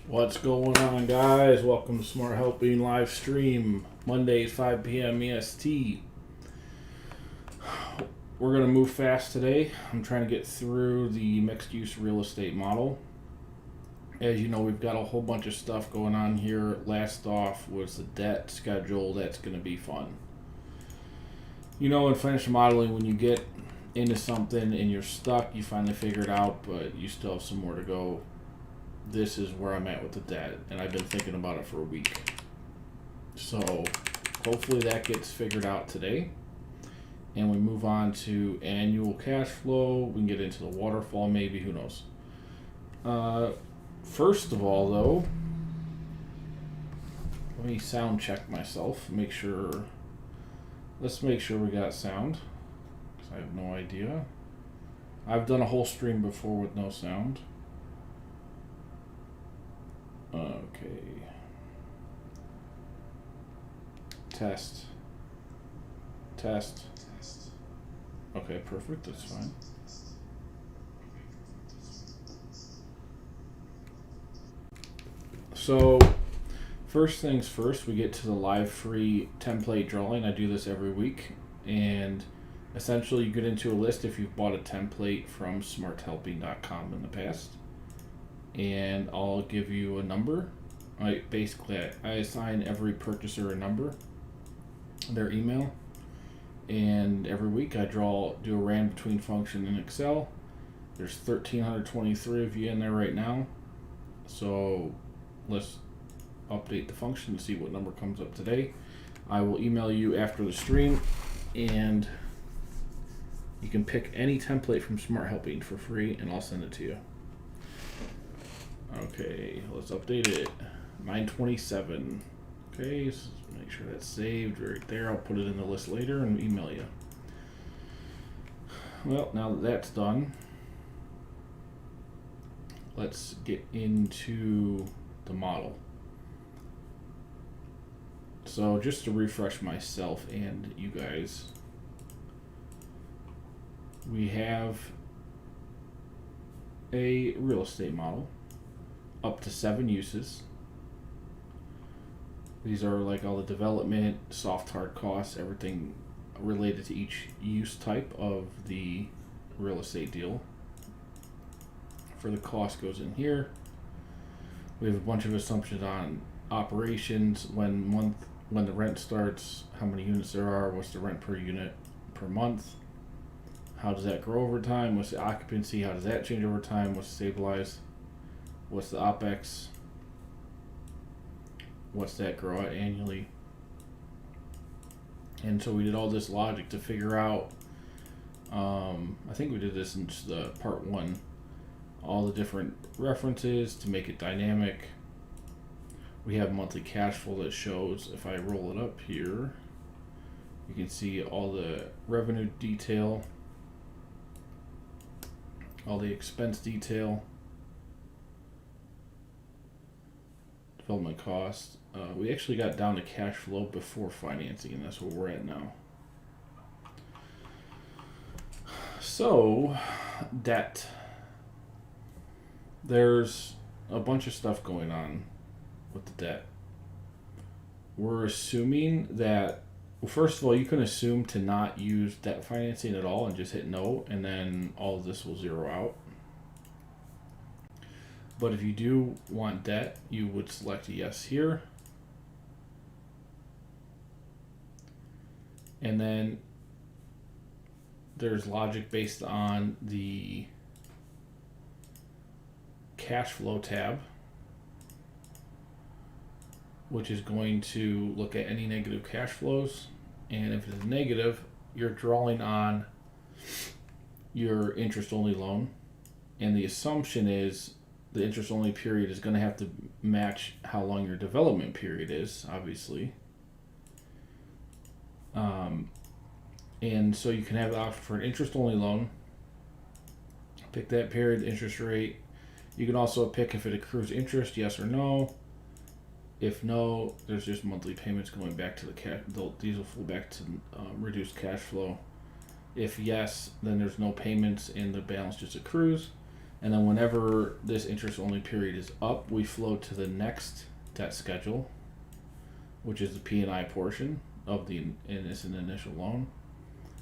What's going on, guys? Welcome to SmartHelping live stream, Mondays 5 p.m. EST. We're going to move fast today. I'm trying to get through the mixed-use real estate model. As you know, we've got a whole bunch of stuff going on here. Last off was the debt schedule. That's going to be fun. You know, in financial modeling, when you get into something and you're stuck, you finally figure it out, but you still have some more to go. This is where I'm at with the debt, and I've been thinking about it for a week. So hopefully that gets figured out today, and we move on to annual cash flow. We can get into the waterfall, maybe, who knows. First of all, though, let me sound check myself. Let's make sure we got sound, because I have no idea. I've done a whole stream before with no sound. Okay. Test. Okay, perfect. That's fine. So, first things first, we get to the live free template drawing. I do this every week. And essentially, you get into a list if you've bought a template from SmartHelping.com in the past. And I'll give you a number. I assign every purchaser a number, their email, and every week I do a rand between function in Excel. There's 1,323 of you in there right now, so let's update the function and see what number comes up today. I will email you after the stream, and you can pick any template from SmartHelping for free, and I'll send it to you. Okay, let's update it. 927. Okay, so make sure that's saved right there. I'll put it in the list later and email you. Well, now that that's done, let's get into the model. So just to refresh myself and you guys, we have a real estate model. Up to 7 uses. These are like all the development, soft hard costs, everything related to each use type of the real estate deal. For the cost goes in here. We have a bunch of assumptions on operations, when the rent starts, how many units there are, what's the rent per unit per month, how does that grow over time, what's the occupancy, how does that change over time, what's stabilized, what's the OPEX? What's that grow at annually? And so we did all this logic to figure out, I think we did this in just the part 1, all the different references to make it dynamic. We have monthly cash flow that shows, if I roll it up here, you can see all the revenue detail, all the expense detail, development cost. We actually got down to cash flow before financing, and that's where we're at now. So, debt. There's a bunch of stuff going on with the debt. We're assuming that, well, first of all, you can assume to not use debt financing at all and just hit no, and then all of this will zero out. But if you do want debt, you would select yes here. And then there's logic based on the cash flow tab, which is going to look at any negative cash flows. And if it's negative, you're drawing on your interest-only loan. And the assumption is the interest-only period is going to have to match how long your development period is, obviously. And so you can have the option for an interest-only loan. Pick that period, interest rate. You can also pick if it accrues interest, yes or no. If no, there's just monthly payments going back to the cash. These will flow back to reduced cash flow. If yes, then there's no payments and the balance just accrues. And then whenever this interest only period is up, we flow to the next debt schedule, which is the P&I portion of and it's an initial loan.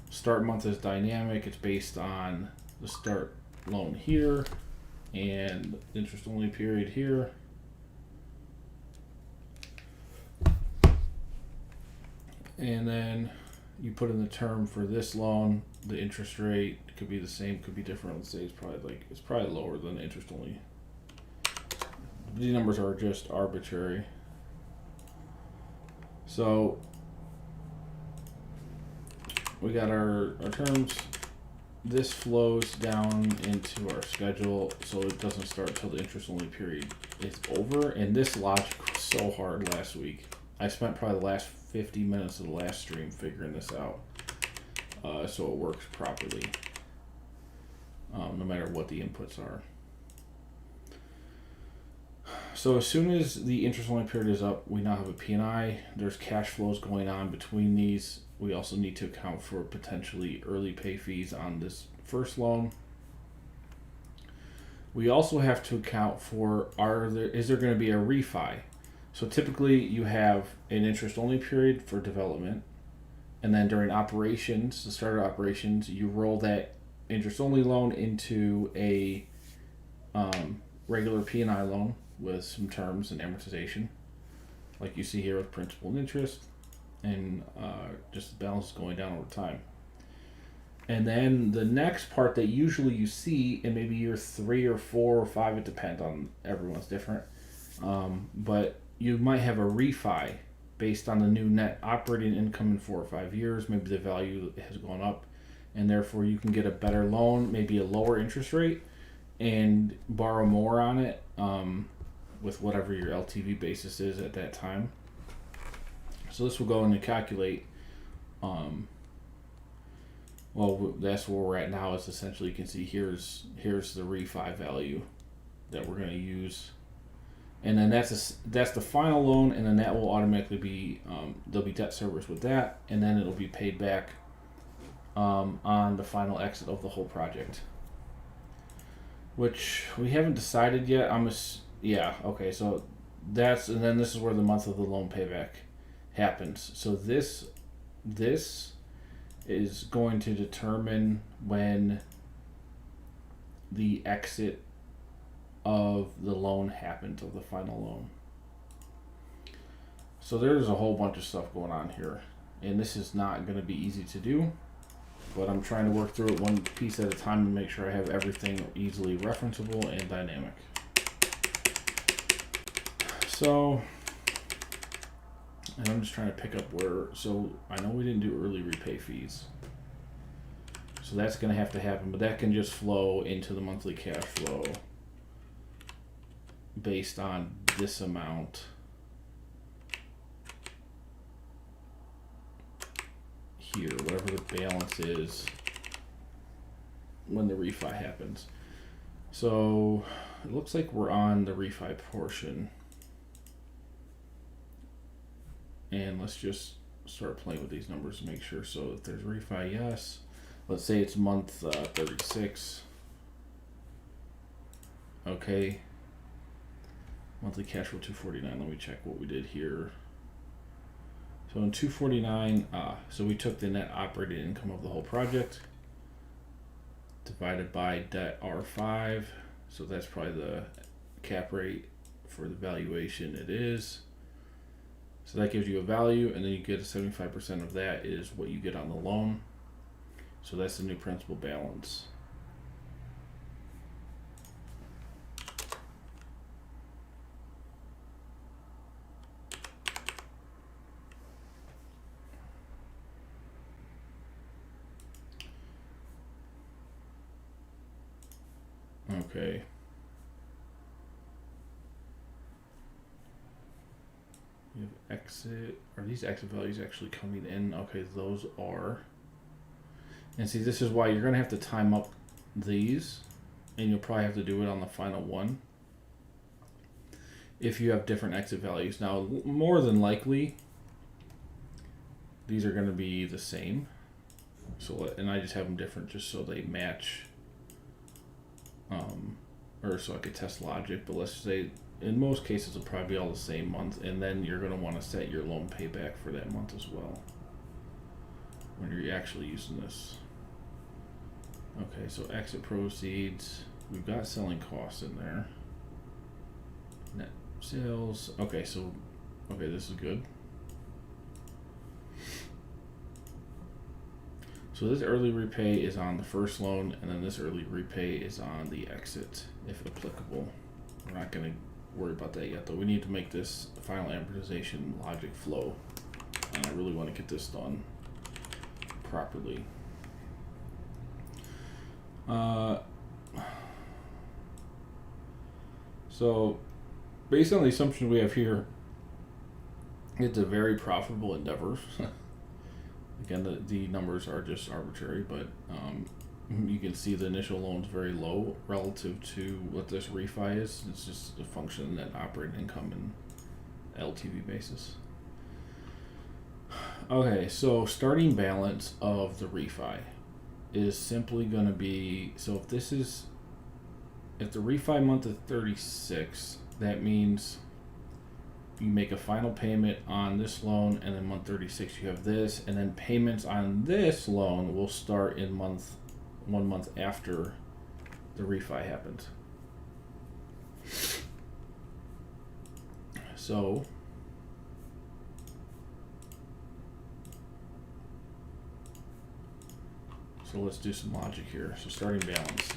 Start month is dynamic. It's based on the start loan here and interest only period here. And then you put in the term for this loan. The interest rate could be the same, could be different. Let's say it's probably lower than the interest only. These numbers are just arbitrary. So we got our terms. This flows down into our schedule, so it doesn't start until the interest only period is over. And this logic was so hard last week. I spent probably the last 50 minutes of the last stream figuring this out, so it works properly, no matter what the inputs are. So as soon as the interest only period is up, we now have a P&I. There's cash flows going on between these. We also need to account for potentially early pay fees on this first loan. We also have to account for, is there going to be a refi? So typically you have an interest only period for development, and then during operations, the start of operations, you roll that interest only loan into a regular P&I loan with some terms and amortization, like you see here with principal and interest, and just the balance going down over time. And then the next part that usually you see in maybe year 3 or 4 or 5, it depends on, everyone's different, but you might have a refi based on the new net operating income in 4 or 5 years. Maybe the value has gone up, and therefore you can get a better loan, maybe a lower interest rate, and borrow more on it with whatever your LTV basis is at that time. So this will go in to calculate. Well, that's where we're at now. Is essentially you can see here's the refi value that we're going to use. And then that's the final loan, and then that will automatically be, there'll be debt service with that, and then it'll be paid back on the final exit of the whole project. Which we haven't decided yet. Yeah, okay, so and then this is where the month of the loan payback happens. So this is going to determine when the exit of the loan happens, of the final loan. So there's a whole bunch of stuff going on here, and this is not going to be easy to do, but I'm trying to work through it one piece at a time to make sure I have everything easily referenceable and dynamic. So, and I'm just trying to pick up so I know we didn't do early repay fees, so that's going to have to happen, but that can just flow into the monthly cash flow based on this amount here, whatever the balance is when the refi happens. So it looks like we're on the refi portion, and let's just start playing with these numbers to make sure. So if there's refi, yes, let's say it's month 36. Okay, monthly cash flow 249. Let me check what we did here. So in 249, so we took the net operating income of the whole project divided by debt R5. So that's probably the cap rate for the valuation it is. So that gives you a value, and then you get a 75% of that is what you get on the loan. So that's the new principal balance. Okay. You have exit. Are these exit values actually coming in? Okay, those are. And see, this is why you're going to have to time up these, and you'll probably have to do it on the final one if you have different exit values. Now, more than likely, these are going to be the same. So, and I just have them different just so they match or so I could test logic, but let's say in most cases it'll probably be all the same month, and then you're going to want to set your loan payback for that month as well when you're actually using this. Okay, so exit proceeds, we've got selling costs in there. Net sales, okay, so, okay, this is good. So this early repay is on the first loan, and then this early repay is on the exit, if applicable. We're not going to worry about that yet, though. We need to make this final amortization logic flow, and I really want to get this done properly. So based on the assumption we have here, it's a very profitable endeavor. Again, the numbers are just arbitrary, but you can see the initial loan's very low relative to what this refi is. It's just a function of net operating income and LTV basis. Okay, so starting balance of the refi is simply going to be, so if the refi month is 36, that means you make a final payment on this loan, and then month 36 you have this, and then payments on this loan will start in 1 month after the refi happens. So let's do some logic here. So starting balance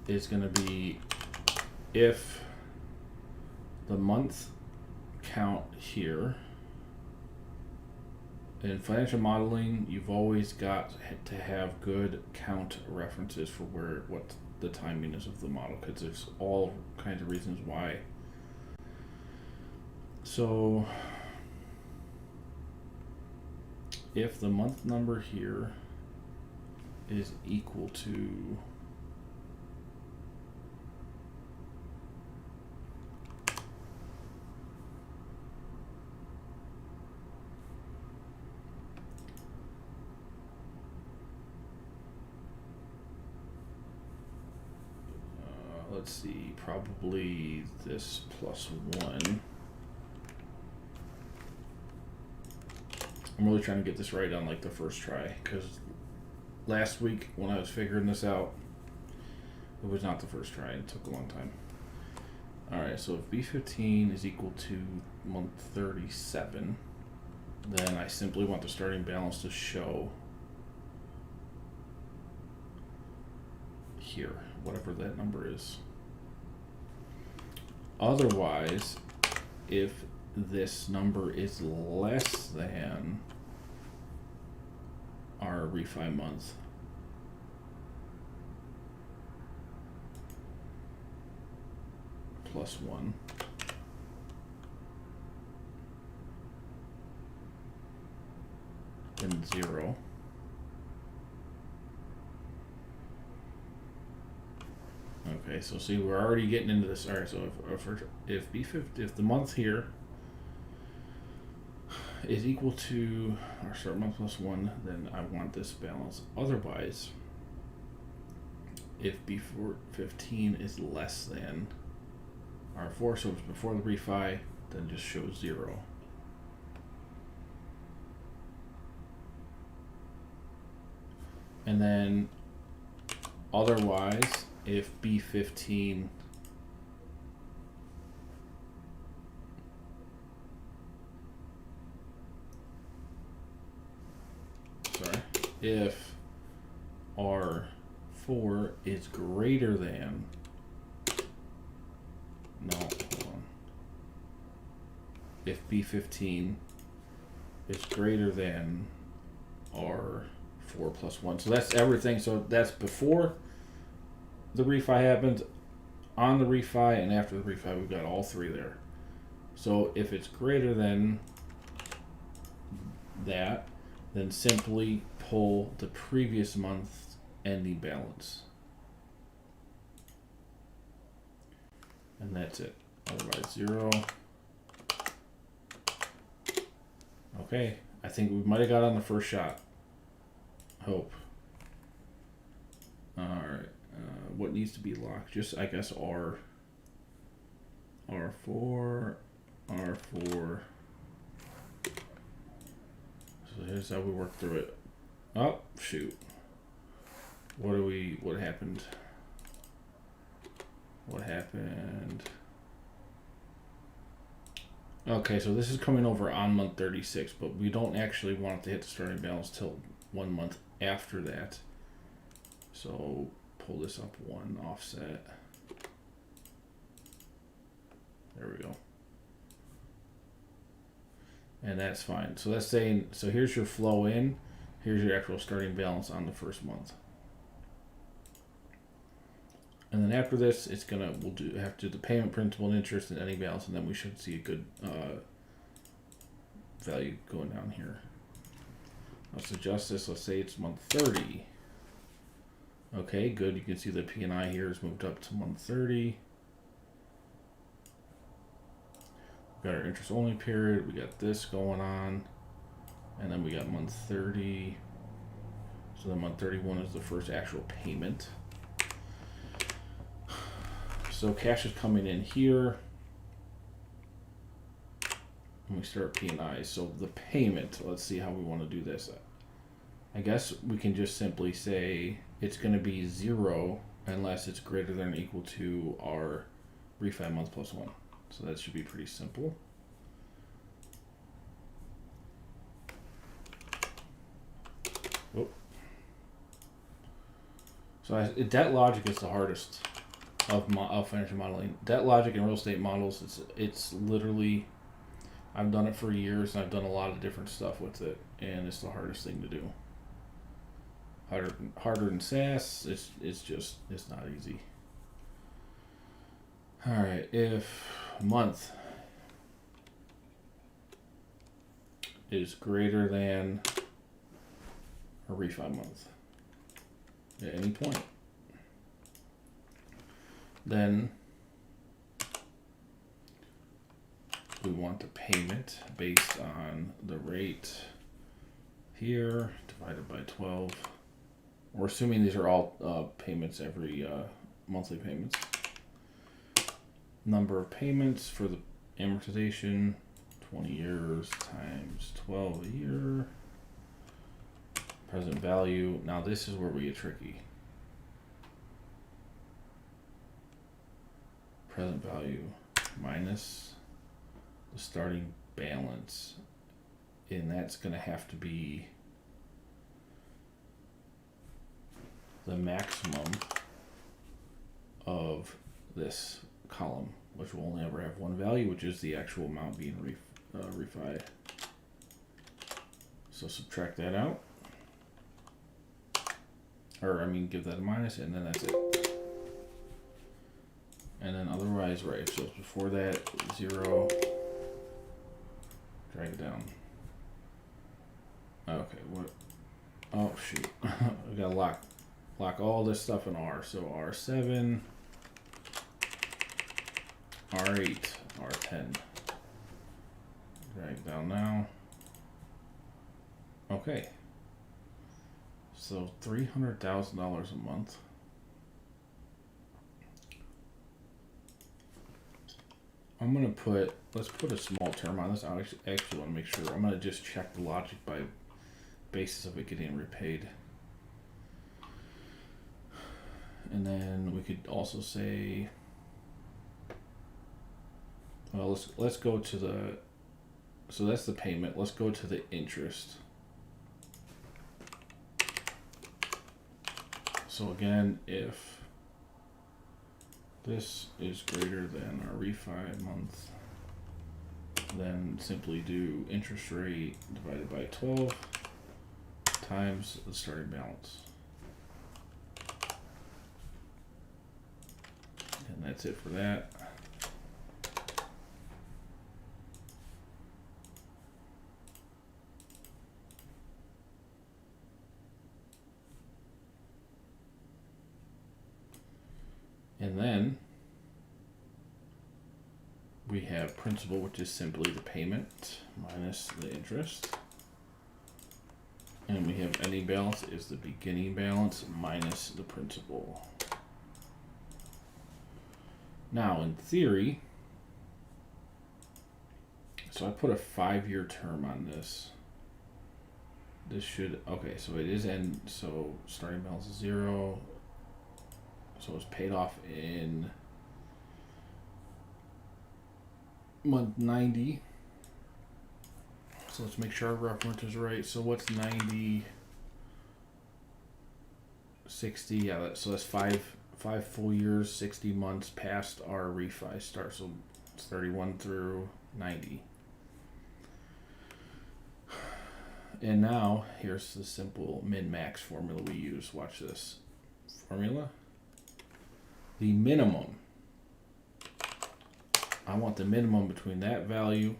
is going to be, if the month count here, in financial modeling, you've always got to have good count references for what the timing is of the model, because there's all kinds of reasons why. So if the month number here is equal to let's see, probably this +1. I'm really trying to get this right on like the first try, because last week when I was figuring this out, it was not the first try. It took a long time. Alright, so if B15 is equal to month 37, then I simply want the starting balance to show here, whatever that number is. Otherwise, if this number is less than our refi month, +1, then 0. Okay, so see, we're already getting into this. All right, so if the month here is equal to our start month +1, then I want this balance. Otherwise, if B15 is less than R4, so it's before the refi, then just show 0. And then otherwise, if B15 if R4 is greater than, no, hold on. If B15 is greater than R4 +1. So that's everything. So that's before the refi happens, on the refi, and after the refi. We've got all three there. So if it's greater than that, then simply pull the previous month's ending balance. And that's it. Otherwise 0. Okay, I think we might have got on the first shot. Hope. Alright, what needs to be locked? Just, I guess, R4, R4. So here's how we work through it. Oh, shoot. What happened? What happened? Okay, so this is coming over on month 36, but we don't actually want it to hit the starting balance till 1 month after that. So pull this up one, offset. There we go. And that's fine. So that's saying, so here's your flow in, here's your actual starting balance on the first month. And then after this, we'll have to do the payment, principal, and interest, and any balance, and then we should see a good value going down here. Let's adjust this. Let's say it's month 30. Okay, good. You can see the P&I here has moved up to month 30. We've got our interest only period. We got this going on, and then we got month 30. So then month 31 is the first actual payment. So cash is coming in here. And we start P&I. So the payment, let's see how we want to do this. I guess we can just simply say it's going to be 0 unless it's greater than or equal to our refi month plus 1. So that should be pretty simple. Oh. So debt logic is the hardest of financial modeling. Debt logic and real estate models, it's literally, I've done it for years and I've done a lot of different stuff with it, and it's the hardest thing to do. Harder than SAS. It's not easy. All right, if month is greater than a refi month at any point, then we want the payment based on the rate here divided by 12. We're assuming these are all payments, every monthly payments. Number of payments for the amortization, 20 years times 12 a year. Present value. Now this is where we get tricky. Present value minus the starting balance, and that's going to have to be the maximum of this column, which will only ever have one value, which is the actual amount being refi. So subtract that out, or I mean give that a minus, and then that's it. And then otherwise, right, so before that, 0, drag it down. Okay, what? Oh shoot, we gotta lock all this stuff in R. So R7, R8, R10. Drag it down now. Okay. So $300,000 a month. I'm gonna let's put a small term on this. I actually want to make sure. I'm gonna just check the logic by basis of it getting repaid. And then we could also say, well, let's go to the, so that's the payment. Let's go to the interest. So again, if this is greater than our refi month, then simply do interest rate divided by 12 times the starting balance. And that's it for that. And then we have principal, which is simply the payment minus the interest. And we have ending balance is the beginning balance minus the principal. Now, in theory, so I put a 5-year term on this. This should, okay, so it is end, so starting balance is 0. So it's paid off in month 90. So let's make sure our reference is right. So what's 90? 60, yeah, so that's five full years, 60 months past our refi start. So it's 31 through 90. And now, here's the simple min-max formula we use. Watch this. Formula. The minimum. I want the minimum between that value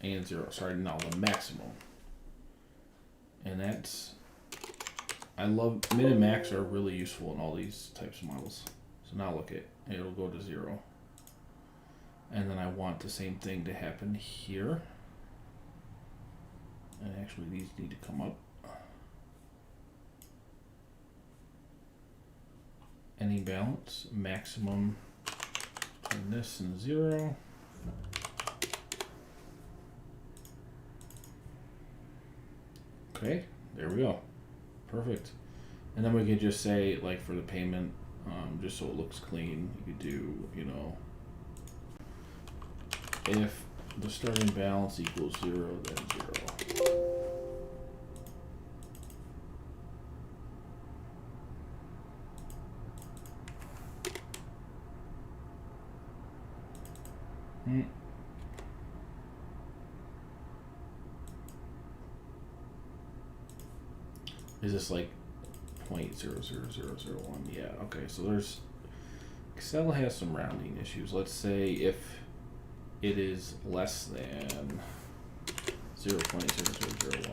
and 0. Sorry, no, the maximum. And that's... I love... Min and max are really useful in all these types of models. So now look at... It'll go to 0. And then I want the same thing to happen here. And actually these need to come up. Any balance, maximum between this and 0. Okay, there we go. Perfect. And then we could just say, like for the payment, just so it looks clean, you could do, you know, if the starting balance equals 0, then 0. Is this like 0.00001? Yeah, okay, so there's... Excel has some rounding issues. Let's say if it is less than 0.0001.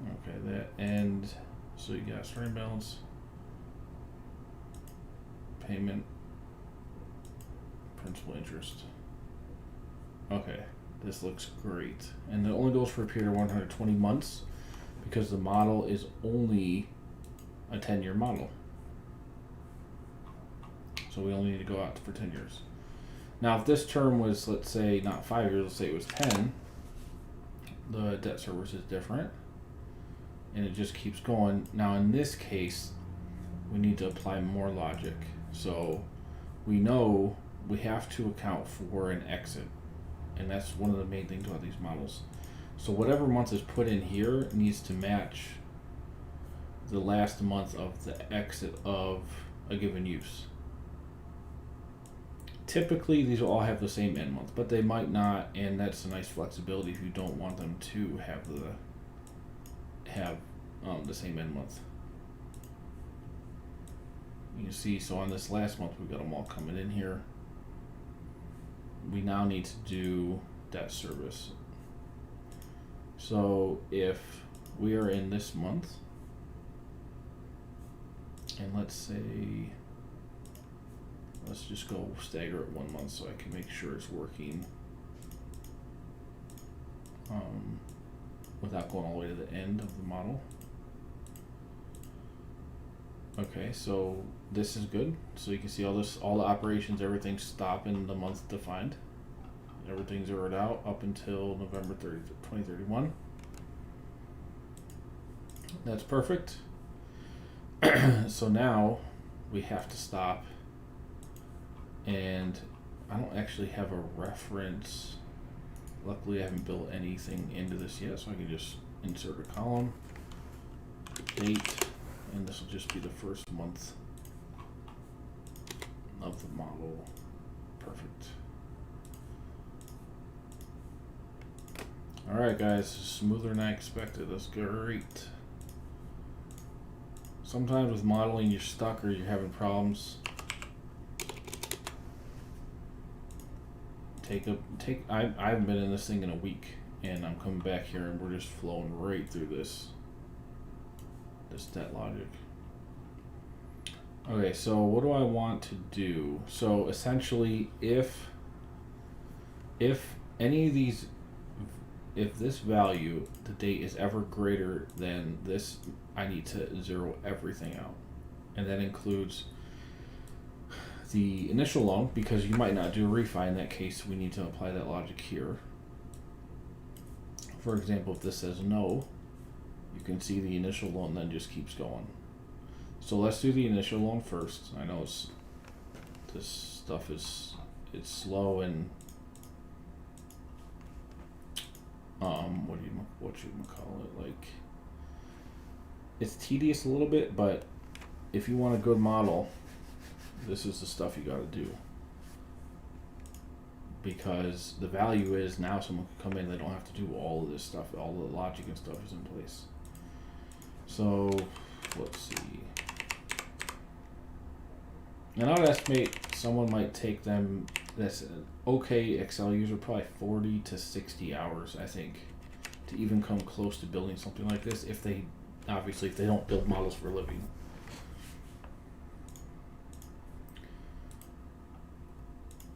Okay, that, and so you got starting balance, payment, principal, interest. Okay, this looks great. And it only goes for a period of 120 months because the model is only a 10-year model. So we only need to go out for 10 years. Now, if this term was, let's say, not 5 years, let's say it was 10, the debt service is different. And it just keeps going. Now, in this case, we need to apply more logic. So we know we have to account for an exit. And that's one of the main things about these models. So whatever month is put in here needs to match the last month of the exit of a given use. Typically, these will all have the same end month, but they might not, and that's a nice flexibility if you don't want them to have the same end month. You see, so on this last month, we've got them all coming in here. We now need to do debt service. So if we are in this month, and let's say, let's just go stagger it 1 month so I can make sure it's working without going all the way to the end of the model. Okay, so this is good. So you can see all the operations, everything's stopping the month defined. Everything's zeroed out up until November 30th, 2031. That's perfect. So now we have to stop, and I don't actually have a reference. Luckily, I haven't built anything into this yet, so I can just insert a column, date, and this will just be the first month of the model. Perfect. All right, guys, smoother than I expected. That's great. Sometimes with modeling, you're stuck or you're having problems. I haven't been in this thing in a week, and I'm coming back here, and we're just flowing right through this debt logic. Okay, so what do I want to do? So essentially, if any of these if this value, the date, is ever greater than this, I need to zero everything out. And that includes the initial loan, because you might not do a refi. In that case, we need to apply that logic here. For example, if this says no, you can see the initial loan then just keeps going. So let's do the initial loan first. I know this stuff it's slow and what you call it, like, it's tedious a little bit, but if you want a good model, this is the stuff you got to do, because the value is now someone can come in, they don't have to do all of this stuff, all the logic and stuff is in place. So let's see, and I would estimate someone might take them, that's an okay Excel user, probably 40 to 60 hours, I think, to even come close to building something like this, if they don't build models for a living.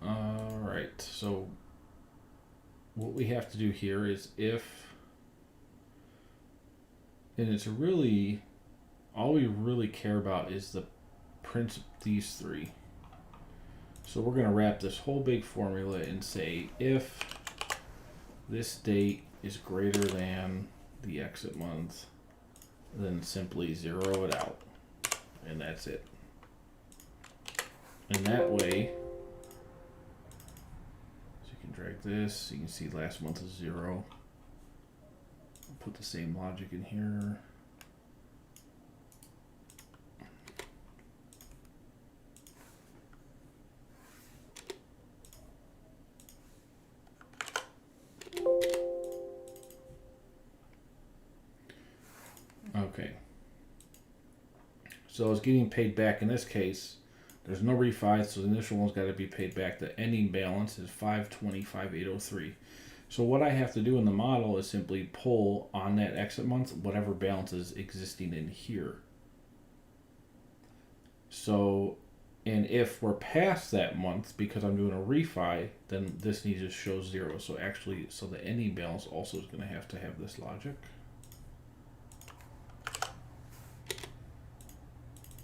Alright, so what we have to do here is all we really care about is the these three. So we're going to wrap this whole big formula and say if this date is greater than the exit month, then simply zero it out, and that's it. And that way, so you can drag this, you can see last month is 0. I'll put the same logic in here. Okay, so it's getting paid back in this case. There's no refi, so the initial one's got to be paid back. The ending balance is 520,583. So what I have to do in the model is simply pull on that exit month whatever balance is existing in here. So, and if we're past that month, because I'm doing a refi, then this needs to show 0. So actually, so the ending balance also is going to have this logic.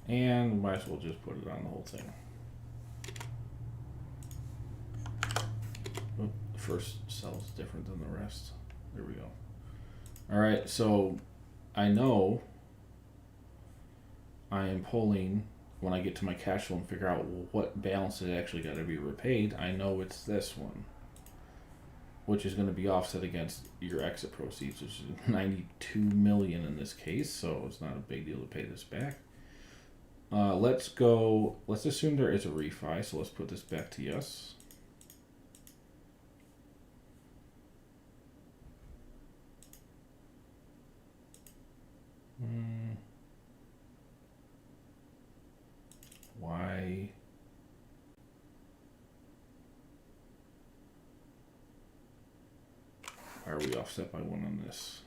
And we might as well just put it on the whole thing. Oh, the first cell is different than the rest. There we go. All right, so I know I am pulling, when I get to my cash flow and figure out what balance is actually got to be repaid, I know it's this one, which is going to be offset against your exit proceeds, which is 92 million in this case, so it's not a big deal to pay this back. Let's assume there is a refi, so let's put this back to yes. Why? Why are we offset by 1 on this?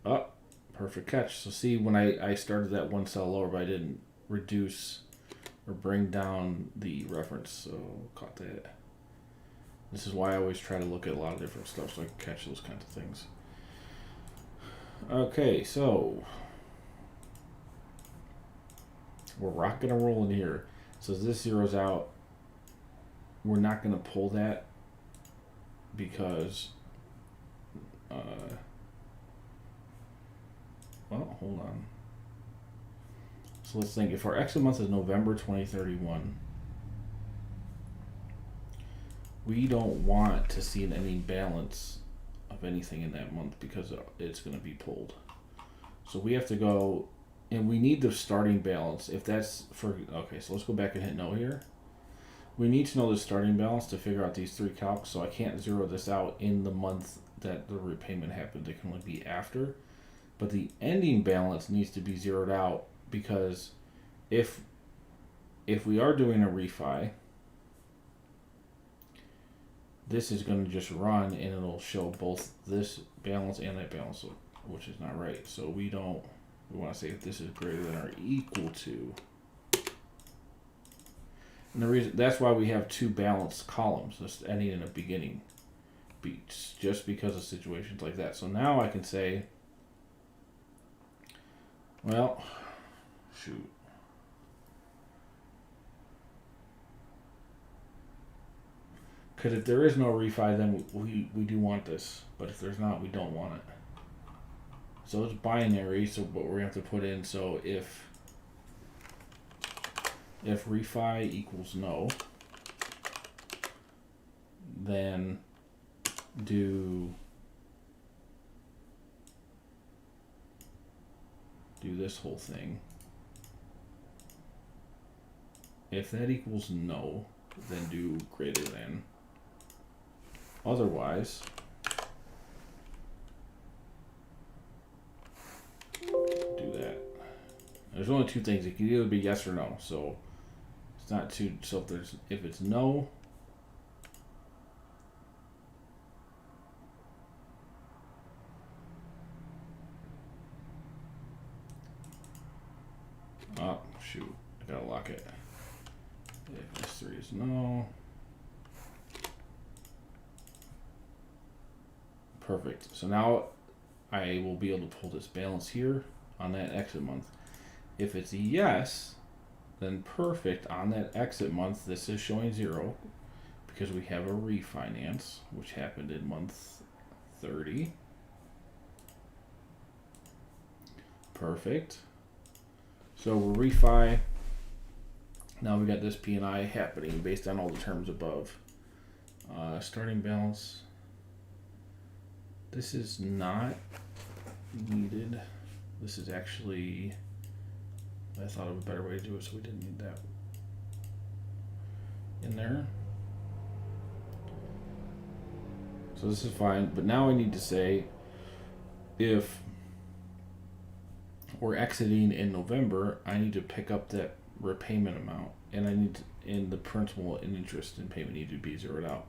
Oh. Perfect catch. So see, when I started that 1 cell lower, but I didn't reduce or bring down the reference, so caught that. This is why I always try to look at a lot of different stuff so I can catch those kinds of things. Okay, so we're rocking and rolling here. So as this zeroes out, we're not going to pull that because well, hold on. So let's think, if our exit month is November 2031, we don't want to see an ending balance of anything in that month because it's going to be pulled. So we have to go, and we need the starting balance. If that's for, okay, so let's go back and hit no here. We need to know the starting balance to figure out these 3 calcs, so I can't zero this out in the month that the repayment happened. It can only be after. But the ending balance needs to be zeroed out, because if we are doing a refi, this is going to just run and it'll show both this balance and that balance, which is not right. So we want to say if this is greater than or equal to, And the reason that's why we have two balanced columns, just ending and a beginning, just because of situations like that. So now I can say, well, shoot. Because if there is no refi, then we do want this. But if there's not, we don't want it. So it's binary, so what we're going to have to put in, so if refi equals no, then do this whole thing. If that equals no, then do greater than. Otherwise, do that. There's only two things. It can either be yes or no. So it's not too. So if it's no, oh shoot, I gotta lock it. If S3 is no. Perfect. So now I will be able to pull this balance here on that exit month. If it's a yes, then perfect. On that exit month, this is showing 0 because we have a refinance, which happened in month 30. Perfect. So we're refi. Now we got this P&I happening based on all the terms above. Starting balance. This is not needed. This is actually, I thought of a better way to do it, so we didn't need that in there. So this is fine, but now I need to say if we're exiting in November, I need to pick up that repayment amount, and I need to, and the principal and interest and payment need to be zeroed out.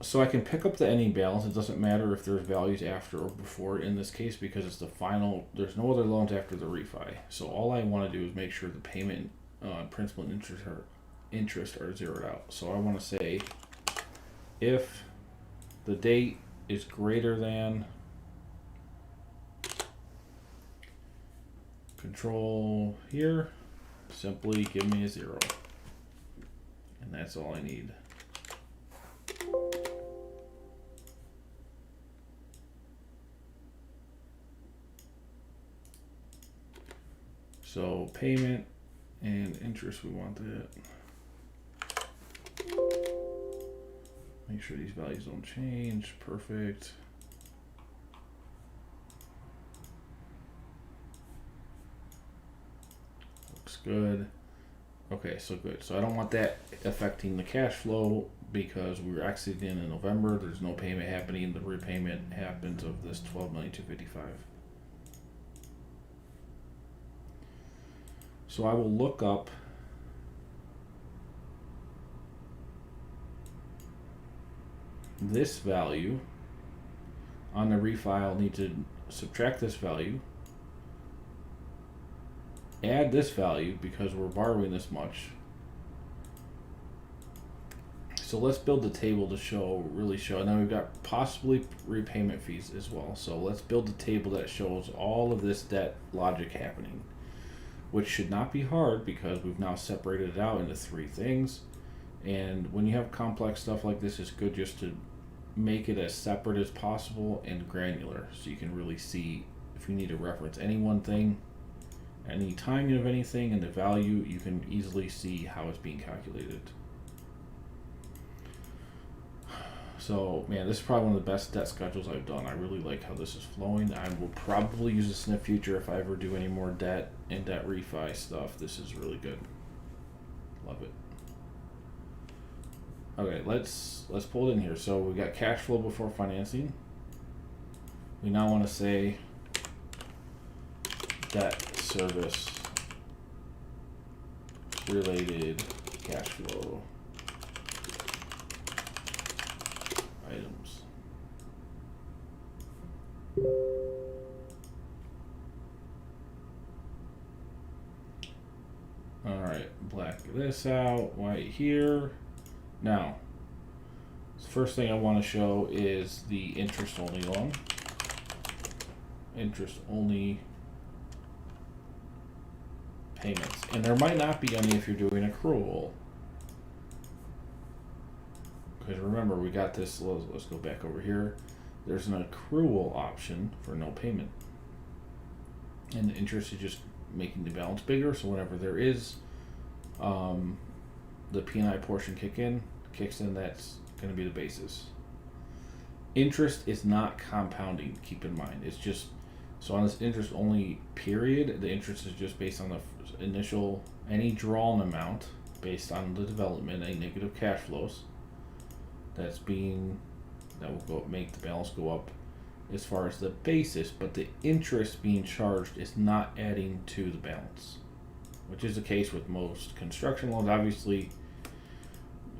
So I can pick up the ending balance. It doesn't matter if there's values after or before in this case because it's the final. There's no other loans after the refi. So all I want to do is make sure the payment, principal and interest are zeroed out. So I want to say if the date is greater than control here, simply give me a 0. And that's all I need. So payment and interest, we want that. Make sure these values don't change. Perfect. Looks good. Okay, so good. So I don't want that affecting the cash flow because we were exiting in November. There's no payment happening. The repayment happens of this $12,255,000. So I will look up this value on the refi. I'll need to subtract this value, add this value because we're borrowing this much. So let's build the table to really show, and then we've got possibly repayment fees as well. So let's build a table that shows all of this debt logic happening, which should not be hard because we've now separated it out into 3 things. And when you have complex stuff like this, it's good just to make it as separate as possible and granular so you can really see if you need to reference any one thing, any timing of anything, and the value, you can easily see how it's being calculated. So, man, this is probably one of the best debt schedules I've done. I really like how this is flowing. I will probably use this in the future if I ever do any more debt and debt refi stuff. This is really good. Love it. Okay, let's pull it in here. So we got cash flow before financing. We now want to say debt service related cash flow items. All right, black this out, white here. Now, the first thing I want to show is the interest only loan. Interest only payments. And there might not be any if you're doing accrual. Because remember, we got this, let's go back over here. There's an accrual option for no payment. And the interest is just making the balance bigger, so whenever there is the P&I portion kicks in, that's going to be the basis. Interest is not compounding, keep in mind. It's just, so on this interest only period, the interest is just based on the initial, any drawn amount based on the development, any negative cash flows that will go make the balance go up as far as the basis, but the interest being charged is not adding to the balance, which is the case with most construction loans. Obviously,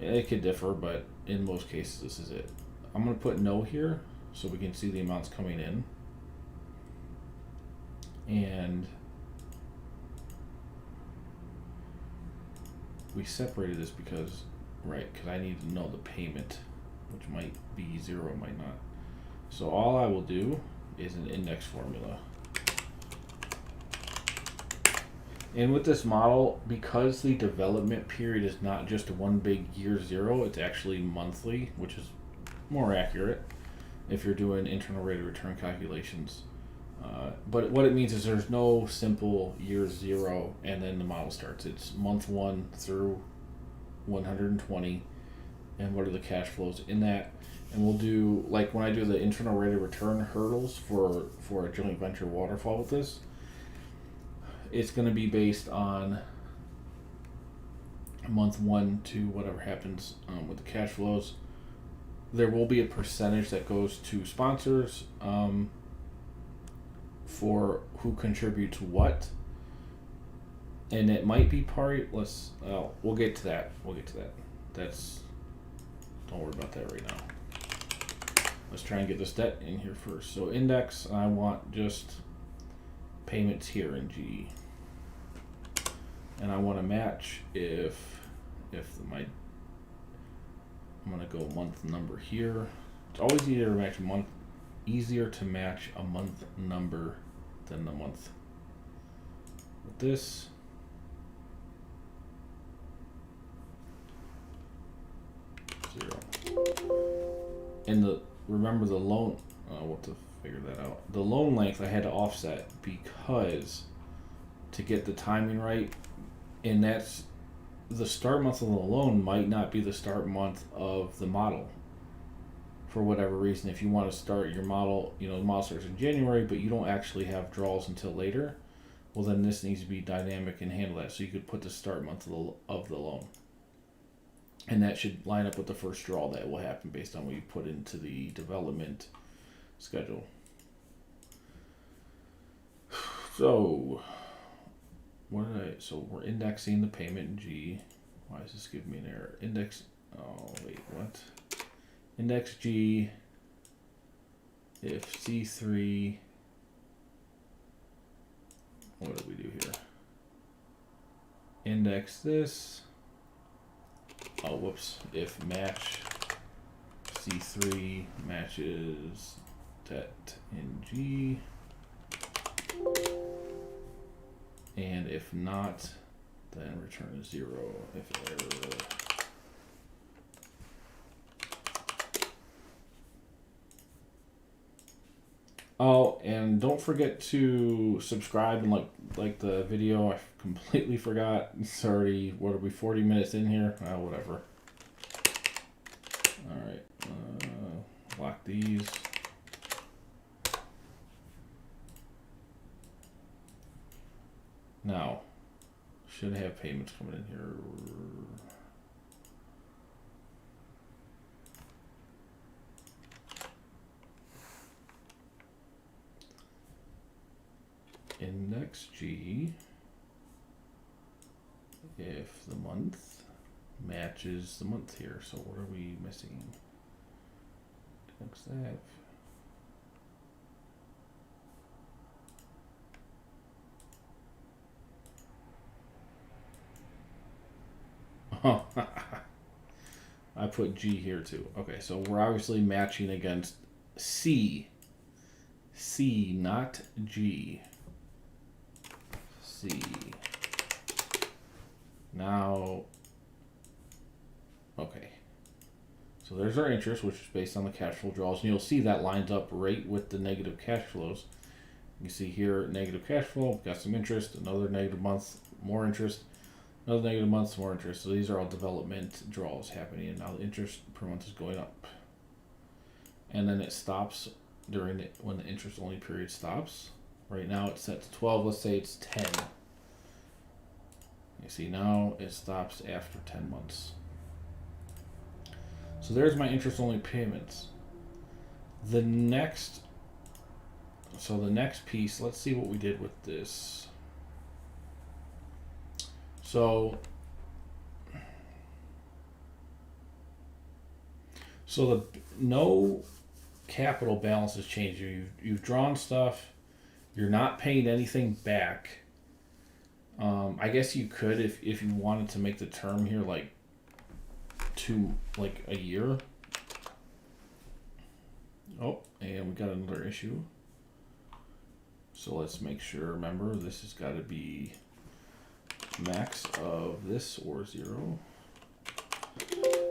it could differ, but in most cases, this is it. I'm going to put no here so we can see the amounts coming in. And we separated this because I need to know the payment, which might be 0, might not. So all I will do is an index formula. And with this model, because the development period is not just one big year 0, it's actually monthly, which is more accurate if you're doing internal rate of return calculations. But what it means is there's no simple year 0 and then the model starts. It's month 1 through 120, and what are the cash flows in that. And we'll do, like when I do the internal rate of return hurdles for a joint venture waterfall with this, it's going to be based on month 1 to whatever happens with the cash flows. There will be a percentage that goes to sponsors for who contributes what, and it might be we'll get to that. Don't worry about that right now. Let's try and get this debt in here first. So index, I want just payments here in G. And I want to match I'm going to go month number here. It's always easier to match a month number than the month. With this, and remember the loan, we'll have to figure that out. The loan length I had to offset because to get the timing right, and that's the start month of the loan might not be the start month of the model for whatever reason. If you want to start your model, the model starts in January, but you don't actually have draws until later, well then this needs to be dynamic and handle that. So you could put the start month of the loan. And that should line up with the first draw that will happen based on what you put into the development schedule. So we're indexing the payment in G. Why is this giving me an error? Index G if C3, what do we do here? Index this. If match C3 matches debt in G, and if not, then return 0 if error. Oh, and don't forget to subscribe and like the video. I completely forgot. It's already, what are we, 40 minutes in here? Whatever. All right, lock these. Now, should have payments coming in here. Index G if the month matches the month here. So what are we missing? Index that. Oh, I put G here too. Okay, so we're obviously matching against C. C, not G. C. Now, okay. So there's our interest, which is based on the cash flow draws. And you'll see that lines up right with the negative cash flows. You see here, negative cash flow, got some interest, another negative month, more interest, another negative month, more interest. So these are all development draws happening, and now the interest per month is going up. And then it stops when the interest only period stops. Right now it's set to 12, let's say it's 10. You see now it stops after 10 months. So there's my interest only payments. The next piece, let's see what we did with this. So the no capital balance has changed. You've drawn stuff. You're not paying anything back. I guess you could if you wanted to make the term here like a year. Oh, and we got another issue. So let's make sure, remember, this has got to be max of this or 0.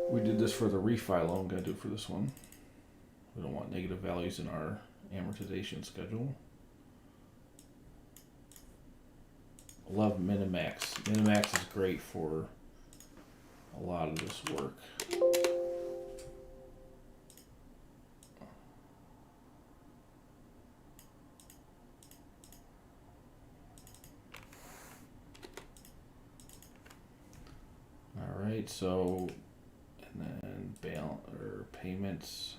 We did this for the refi loan, gotta do it for this one. We don't want negative values in our amortization schedule. Love Minimax. Minimax is great for a lot of this work. All right, so and then balance or payments.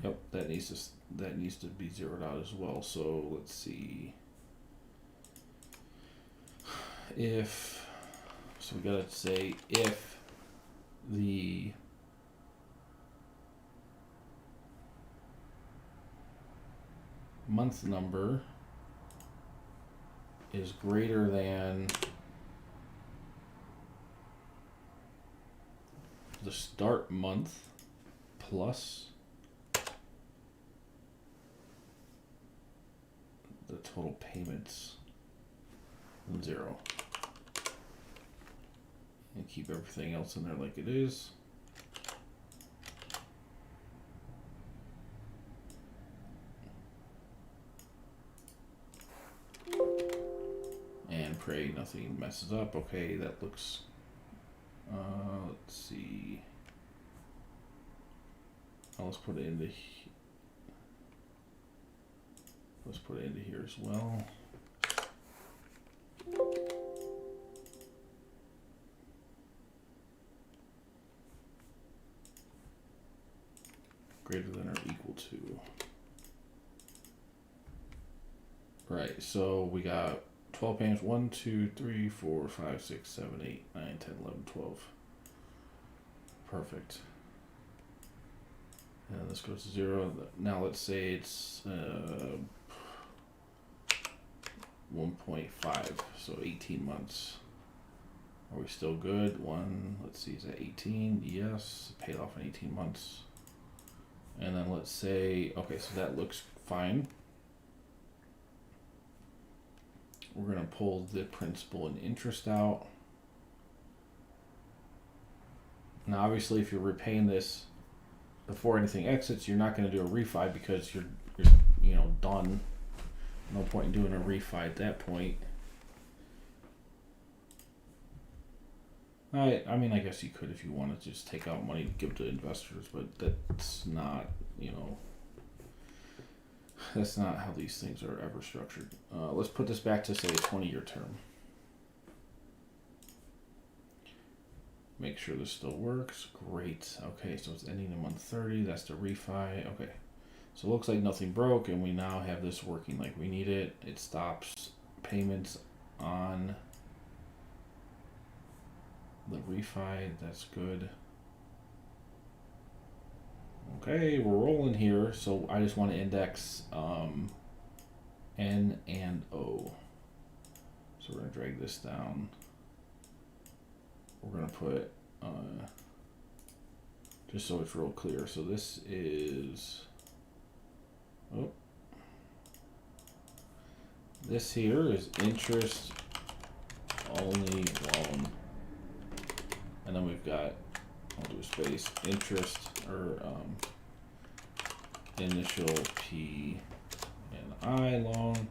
Yep, that needs to be zeroed out as well. So let's see. We gotta say if the month number is greater than the start month plus the total payments 0. And keep everything else in there like it is. And pray nothing messes up. Okay, that looks, let's see. Let's put it into here as well. Greater than or equal to. Right, so we got 12 payments, 1, 2, 3, 4, 5, 6, 7, 8, 9, 10, 11, 12. Perfect. And this goes to 0. Now let's say it's 1.5, so 18 months. Are we still good? Let's see, is that 18? Yes, paid off in 18 months. And then let's say, okay, so that looks fine. We're going to pull the principal and interest out. Now, obviously, if you're repaying this before anything exits, you're not going to do a refi because you're done. No point in doing a refi at that point. I mean, I guess you could if you wanted to just take out money and give it to investors, but that's not, that's not how these things are ever structured. Let's put this back to, say, a 20-year term. Make sure this still works. Great. Okay, so it's ending in month 30. That's the refi. Okay. So it looks like nothing broke, and we now have this working like we need it. It stops payments on the refi. That's good. Okay, we're rolling here. So I just want to index N and O. So we're going to drag this down. We're going to put, just so it's real clear. So this is, this here is interest only loan. And then we've got, I'll do a space, interest or initial P and I loan.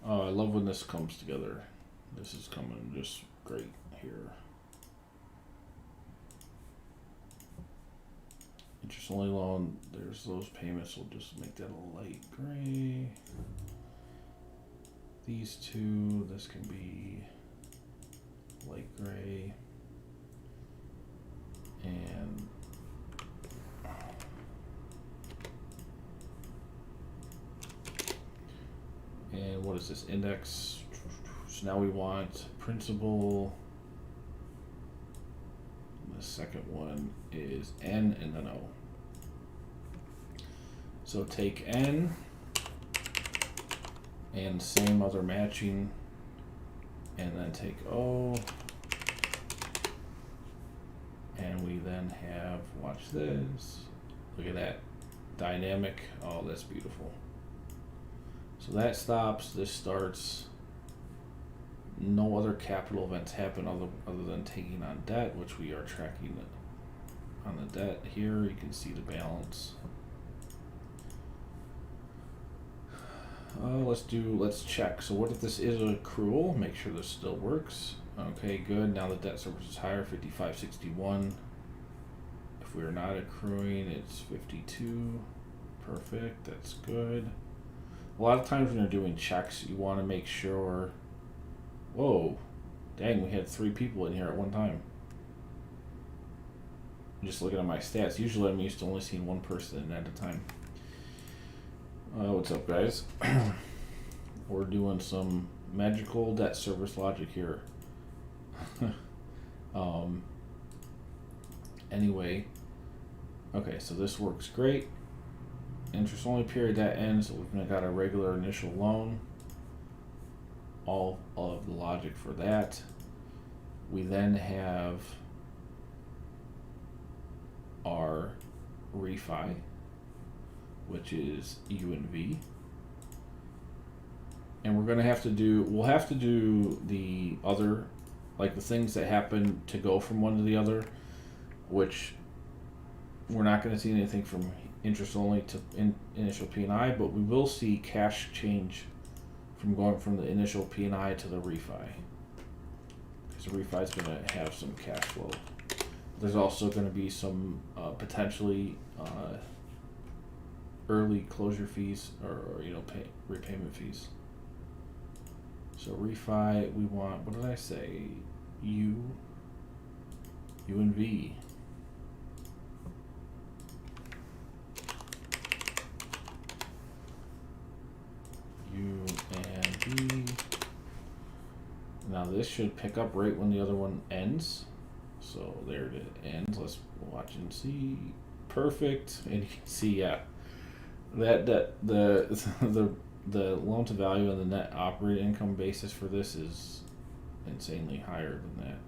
Oh, I love when this comes together. This is coming just great here. Interest only loan, there's those payments. We'll just make that a light gray. These two, this can be light gray. And what is this index? So now we want principal. The second one is N and then O. So take N and same other matching, and then take O, and we then have, watch this, look at that dynamic. Oh, that's beautiful. So that stops, this starts. No other capital events happen other than taking on debt, which we are tracking on the debt here. You can see the balance. Let's check. So what if this is an accrual? Make sure this still works. Okay, good. Now the debt service is higher, 55.61. If we are not accruing, it's 52. Perfect, that's good. A lot of times when you're doing checks, you want to make sure, whoa, dang, we had 3 people in here at one time. I'm just looking at my stats. Usually I'm used to only seeing one person at a time. What's up, guys? We're doing some magical debt service logic here. Anyway, okay, so this works great. Interest only period that ends. So we've got a regular initial loan. All of the logic for that. We then have our refi, which is U and V. And we're going to have to do, we'll have to do the other, like the things that happen to go from one to the other, which we're not going to see anything from interest only to initial P&I, but we will see cash change from going from the initial P&I to the refi. Because the refi is going to have some cash flow. There's also going to be some potentially early closure fees or repayment fees. So refi, we want, what did I say? U and V. U and V. Now this should pick up right when the other one ends. So there it ends. Let's watch and see. Perfect. And you can see, yeah, that the loan to value and the net operating income basis for this is insanely higher than that.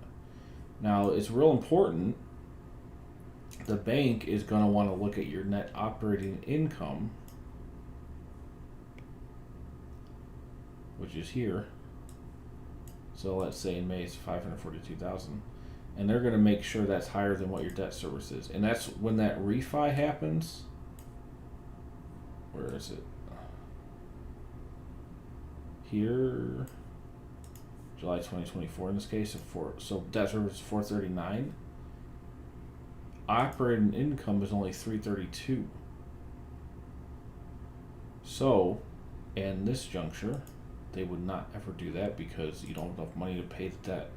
Now it's real important. The bank is going to want to look at your net operating income, which is here. So let's say in May it's 542,000, and they're going to make sure that's higher than what your debt service is, and that's when that refi happens. Where is it? Here, July 2024 in this case. So debt service is 439. Operating income is only 332. So, in this juncture, they would not ever do that because you don't have enough money to pay the debt.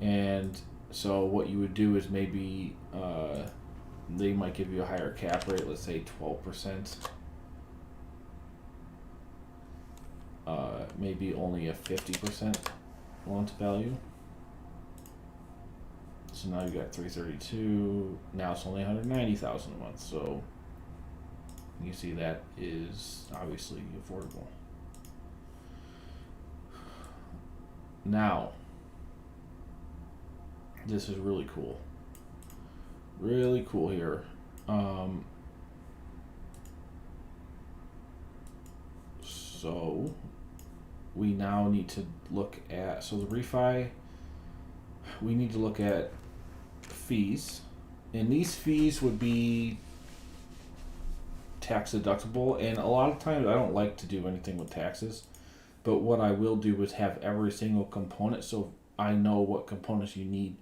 And so what you would do is maybe they might give you a higher cap rate, let's say 12%. maybe only a 50% loan to value. So now you got 332. Now it's only 190,000 a month. So you see that is obviously affordable. Now, this is really cool. Really cool here. So we now need to look at, so the refi, we need to look at fees, and these fees would be tax deductible, and a lot of times I don't like to do anything with taxes, but what I will do is have every single component so I know what components you need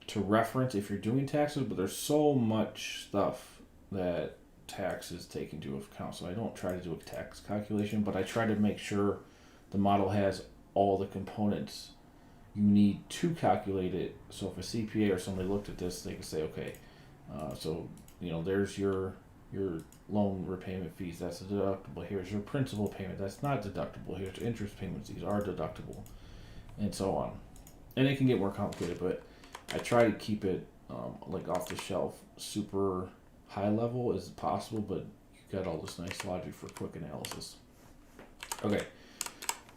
to reference if you're doing taxes, but there's so much stuff that taxes take into account, so I don't try to do a tax calculation, but I try to make sure the model has all the components you need to calculate it. So if a CPA or somebody looked at this, they could say, okay, so there's your loan repayment fees, that's deductible. Here's your principal payment, that's not deductible. Here's interest payments, these are deductible, and so on. And it can get more complicated, but I try to keep it like off the shelf, super high level as possible, but you got all this nice logic for quick analysis. Okay,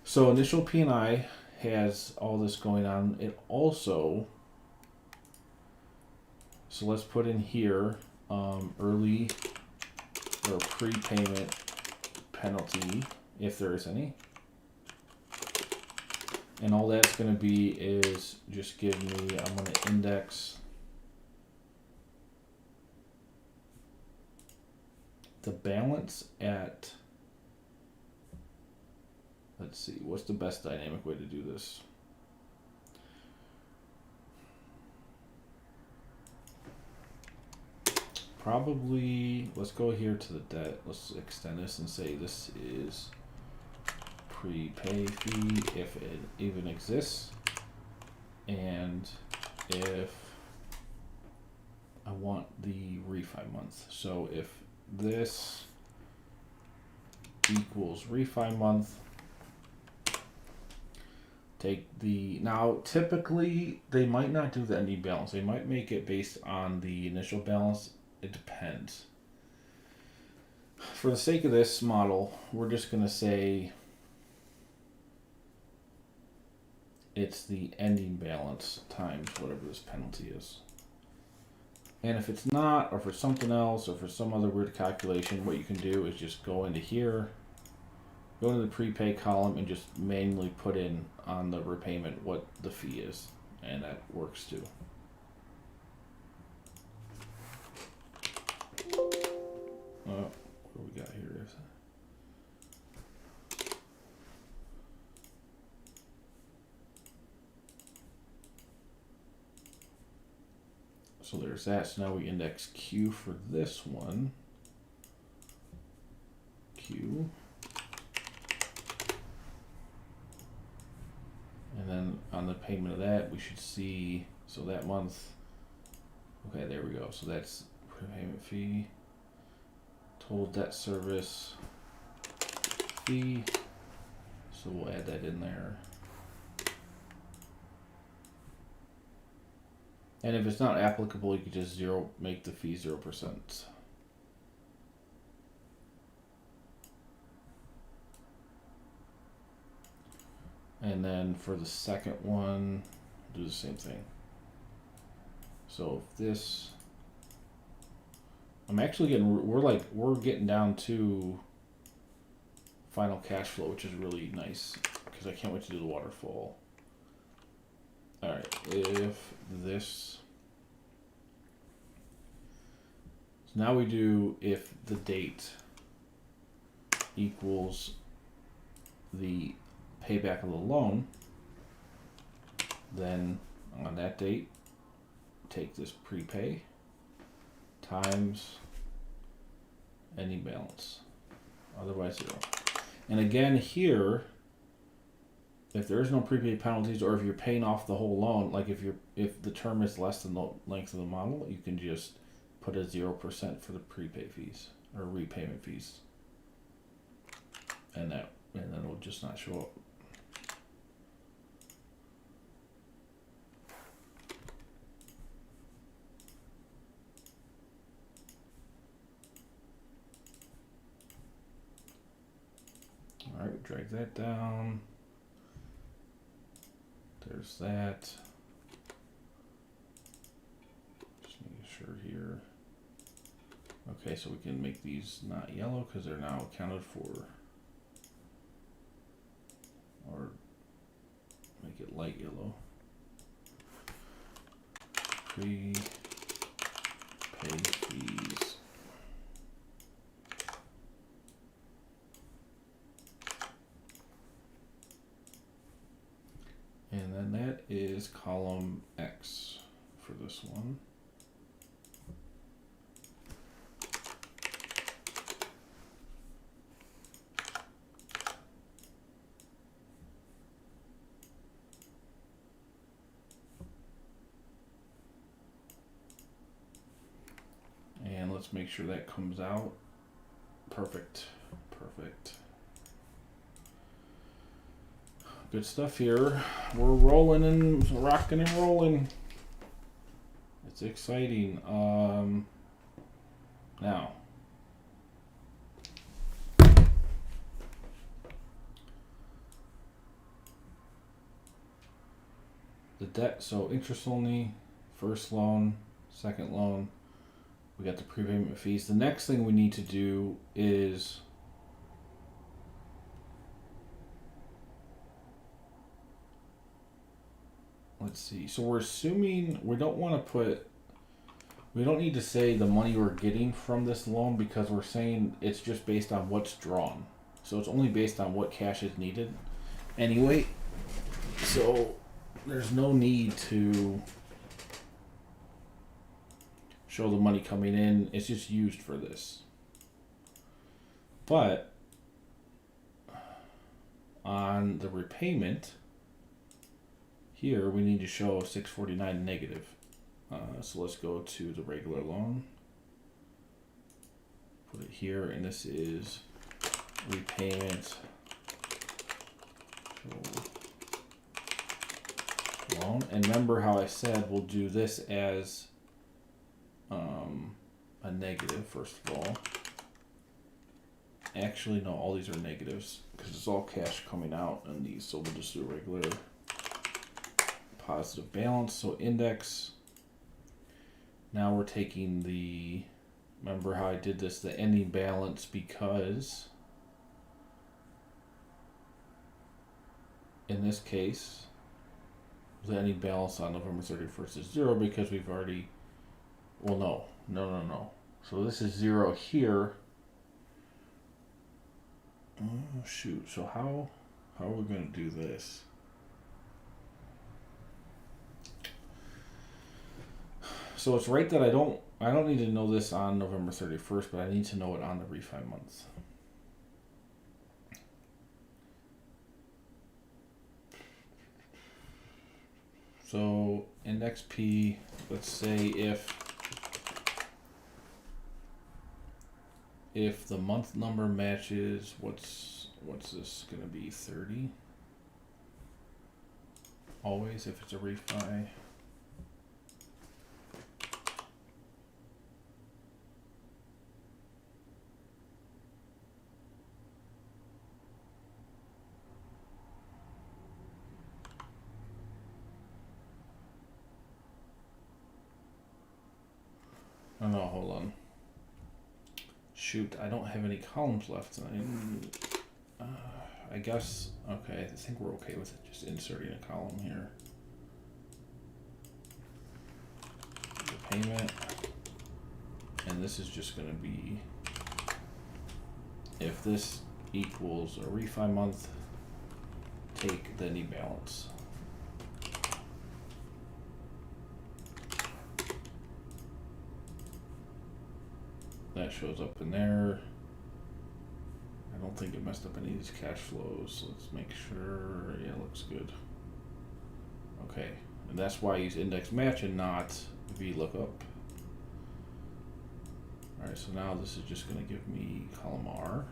so initial P&I has all this going on. It also, so let's put in here early or prepayment penalty, if there is any. And all that's going to be is just give me, I'm going to index the balance at, let's see, what's the best dynamic way to do this? Probably, let's go here to the debt. Let's extend this and say this is prepay fee if it even exists, and if I want the refi month. So if this equals refi month, take the, now typically they might not do the ending balance. They might make it based on the initial balance. It depends. For the sake of this model, we're just going to say it's the ending balance times whatever this penalty is. And if it's not, or for something else, or for some other weird calculation, what you can do is just go into here, go into the prepay column, and just manually put in on the repayment what the fee is. And that works too. What do we got here? So there's that. So now we index Q for this one. Q. And then on the payment of that, we should see, so that month, okay, there we go. So that's prepayment fee, total debt service fee. So we'll add that in there. And if it's not applicable, you could just make the fee 0%. And then for the second one, do the same thing. So if this, I'm actually getting, we're getting down to final cash flow, which is really nice because I can't wait to do the waterfall. All right, if this, so now we do if the date equals the payback of the loan, then on that date, take this prepay times any balance, otherwise 0. And again here, if there is no prepay penalties, or if you're paying off the whole loan, like if the term is less than the length of the model, you can just put a 0% for the prepay fees or repayment fees, and that and then it'll just not show up. All right, drag that down. There's that. Just making sure here. Okay, so we can make these not yellow because they're now accounted for. Or make it light yellow. Prepay fees. And then that is column X for this one. And let's make sure that comes out. Perfect. Perfect. Good stuff here. We're rolling and rocking and rolling. It's exciting. Now. The debt, so interest only, first loan, second loan. We got the prepayment fees. The next thing we need to do is let's see. So we're assuming we don't need to say the money we're getting from this loan because we're saying it's just based on what's drawn. So it's only based on what cash is needed anyway. So there's no need to show the money coming in. It's just used for this. But on the repayment, here we need to show 649 negative. So let's go to the regular loan. Put it here, and this is repayment loan. And remember how I said we'll do this as a negative first of all. Actually, no, all these are negatives because it's all cash coming out in these. So we'll just do a regular positive balance. So index. Now we're taking the, remember how I did this, the ending balance, because in this case, the ending balance on November 31st is 0 because we've already, well, no. So this is 0 here. Oh, shoot. So how are we going to do this? So it's right that I don't need to know this on November 31st, but I need to know it on the refi month. So index P, let's say if the month number matches, what's this gonna be, 30? Always if it's a refi. Oh no, hold on. Shoot, I don't have any columns left. I guess, okay, I think we're okay with it. Just inserting a column here. The payment. And this is just going to be, if this equals a refi month, take the ending balance. That shows up in there. I don't think it messed up any of these cash flows. Let's make sure. Yeah, looks good. Okay, and that's why I use index match and not VLOOKUP. Alright, so now this is just going to give me column R.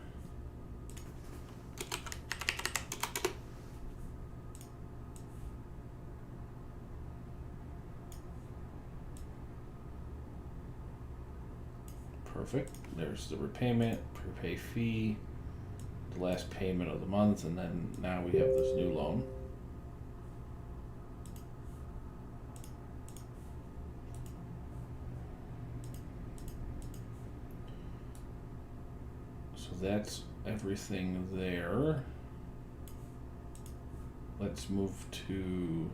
Perfect. There's the repayment, prepay fee, the last payment of the month, and then now we have this new loan. So that's everything there. Let's move to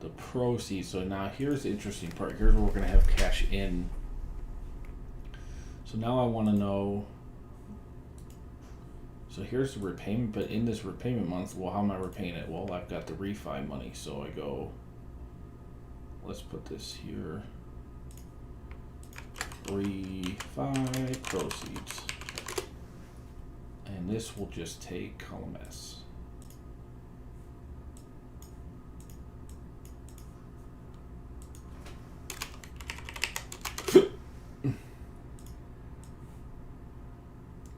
the proceeds. So now here's the interesting part. Here's where we're going to have cash in. So now I want to know, so here's the repayment, but in this repayment month, well, how am I repaying it? Well, I've got the refi money, so I go, let's put this here, refi proceeds, and this will just take column S.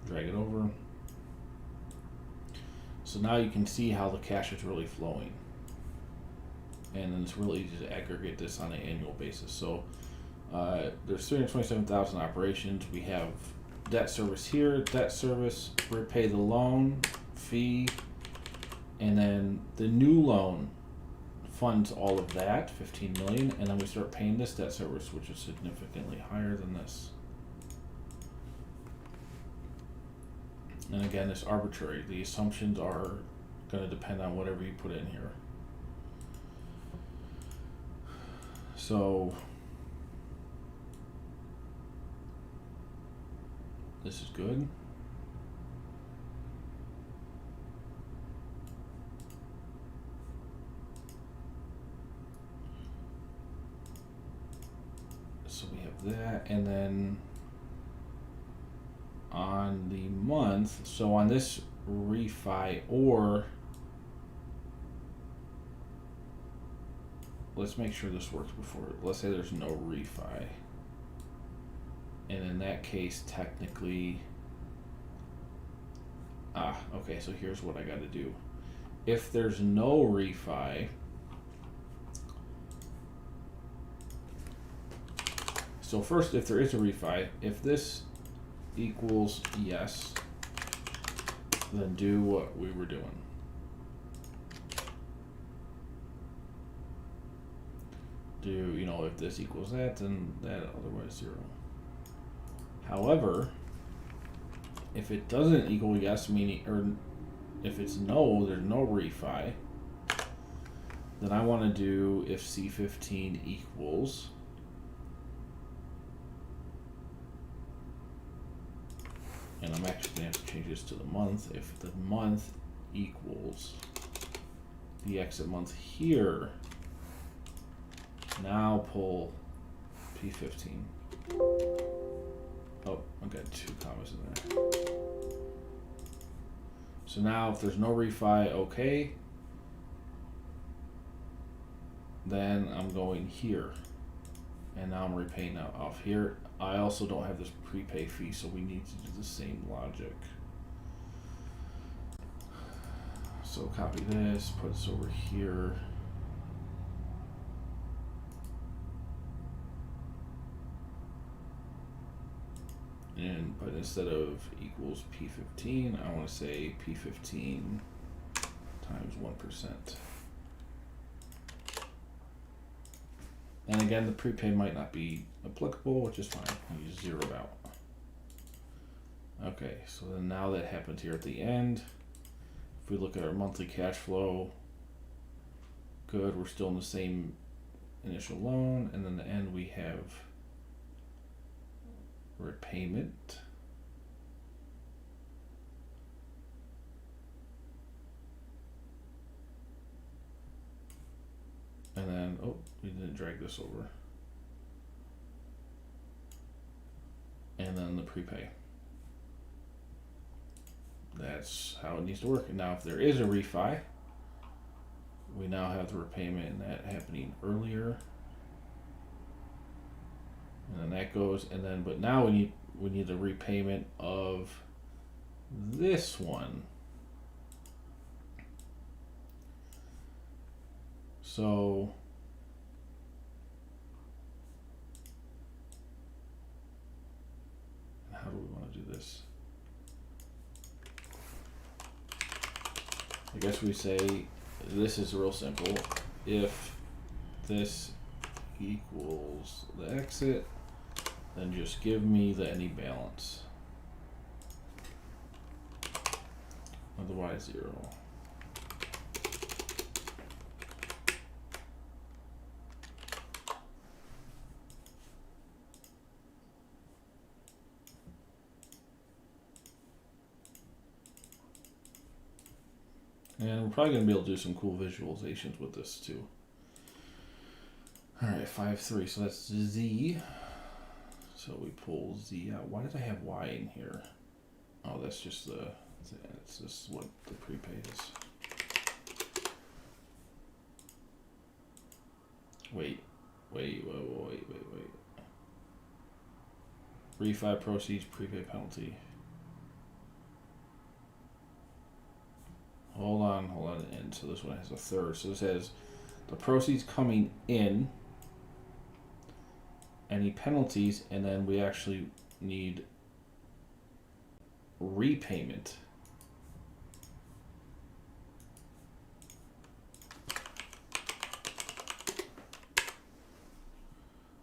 Drag it over. So now you can see how the cash is really flowing. And then it's really easy to aggregate this on an annual basis. So there's 327,000 operations. We have debt service here, debt service, repay the loan, fee, and then the new loan funds all of that, 15 million, and then we start paying this debt service, which is significantly higher than this. And again, it's arbitrary. The assumptions are going to depend on whatever you put in here. So this is good. So we have that, and then on the month, so on this refi, or let's make sure this works before, let's say there's no refi, and in that case technically, okay, so here's what I got to do. If there's no refi, so first, if there is a refi, if this equals yes, then do what we were doing. Do, you know, if this equals that, then that, otherwise 0. However, if it doesn't equal yes, meaning, or if it's no, there's no refi, then I want to do if C15 equals, and I'm actually going to have to change this to the month. If the month equals the exit month here, now pull P15. Oh, I've got 2 commas in there. So now if there's no refi, okay, then I'm going here. And now I'm repaying that off here. I also don't have this prepay fee, so we need to do the same logic. So copy this, put this over here. And but instead of equals P15, I want to say P15 times 1%. And again, the prepay might not be applicable, which is fine. You just zero it out. Okay, so then now that happens here at the end. If we look at our monthly cash flow, good, we're still in the same initial loan, and then the end we have repayment. And then, oh, we didn't drag this over. And then the prepay. That's how it needs to work. And now if there is a refi, we now have the repayment and that happening earlier. And then that goes, and then, but now we need the repayment of this one. So do this. I guess we say this is real simple. If this equals the exit, then just give me the any balance. Otherwise 0. And we're probably going to be able to do some cool visualizations with this too. Alright, 5-3, so that's Z. So we pull Z out. Why did I have Y in here? Oh, that's just the, it's just what the prepay is. Wait. Refi proceeds, prepay penalty. Hold on, and so this one has a third. So this has the proceeds coming in, any penalties, and then we actually need repayment.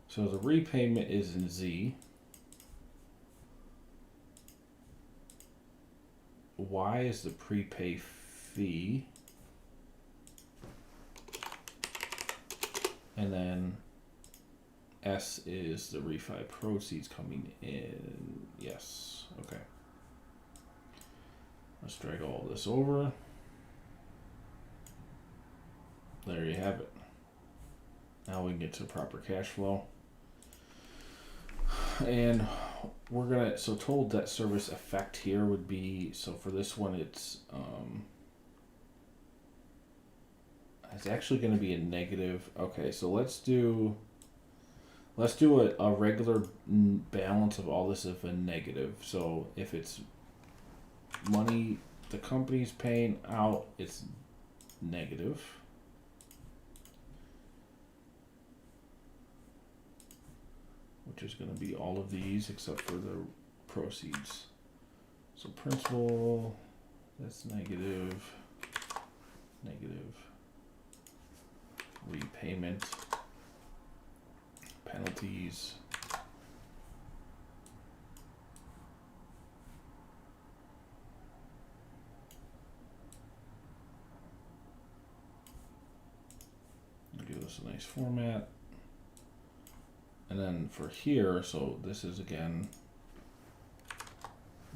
So the repayment is in Z. Y is the prepay fee. And then S is the refi proceeds coming in. Yes. Okay. Let's drag all this over. There you have it. Now we can get to proper cash flow. And we're gonna, so total debt service effect here would be, so for this one it's actually going to be a negative. Okay, so let's do a regular balance of all this of a negative. So if it's money the company's paying out, it's negative. Which is going to be all of these except for the proceeds. So principal, that's negative. Repayment, penalties, give this a nice format. And then for here, so this is again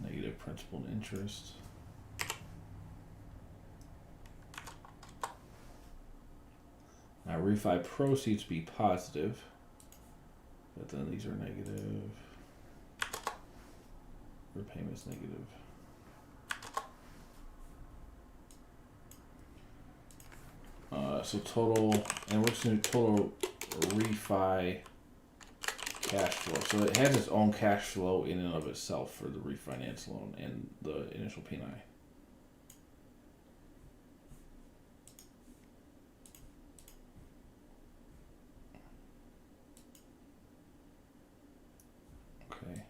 negative principal and interest. Now refi proceeds be positive, but then these are negative. Repayment's negative. So total, and we're just going to total refi cash flow. So it has its own cash flow in and of itself for the refinance loan and the initial P&I. Okay.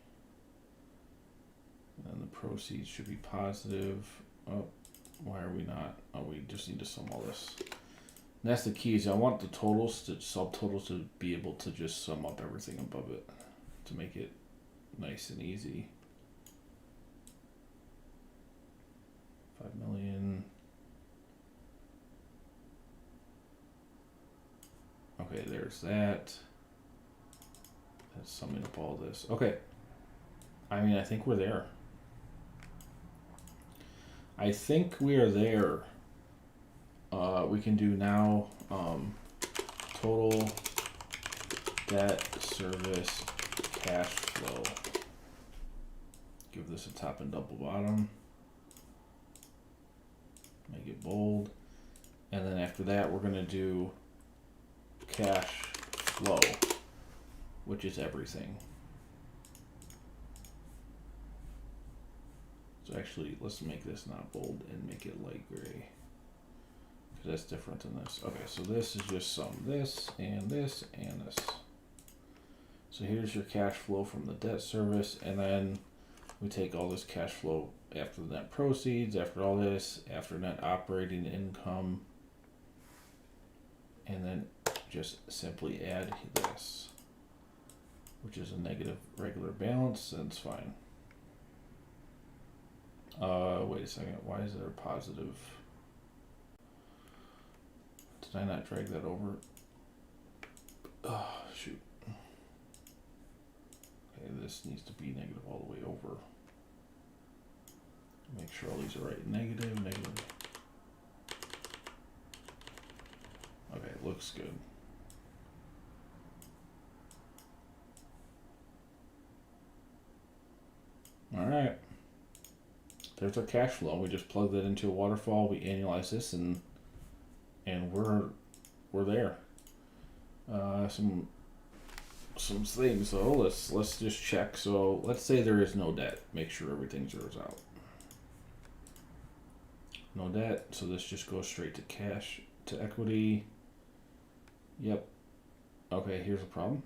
And then the proceeds should be positive. Oh, why are we not? Oh, we just need to sum all this. And that's the key, is I want the totals, to subtotals, to be able to just sum up everything above it to make it nice and easy. 5 million. Okay, there's that. That's summing up all this. Okay. I mean, I think we're there. I think we are there. We can do now total debt service cash flow. Give this a top and double bottom. Make it bold. And then after that, we're going to do cash flow, which is everything. So actually, let's make this not bold and make it light gray, because that's different than this. Okay, so this is just sum this and this and this. So here's your cash flow from the debt service, and then We take all this cash flow after the net proceeds, after all this, after net operating income, and then just simply add this, which is a negative regular balance, and it's fine. Wait a second, why is there a positive? Did I not drag that over? Oh, shoot. Okay, this needs to be negative all the way over. Make sure all these are right. Negative, negative. Okay, looks good. Alright. There's our cash flow. We just plug that into a waterfall, we annualize this, and we're there. Some things though. Let's just check. So let's say there is no debt. Make sure everything zeroes out. No debt. So this just goes straight to cash, to equity. Yep. Okay, here's a problem.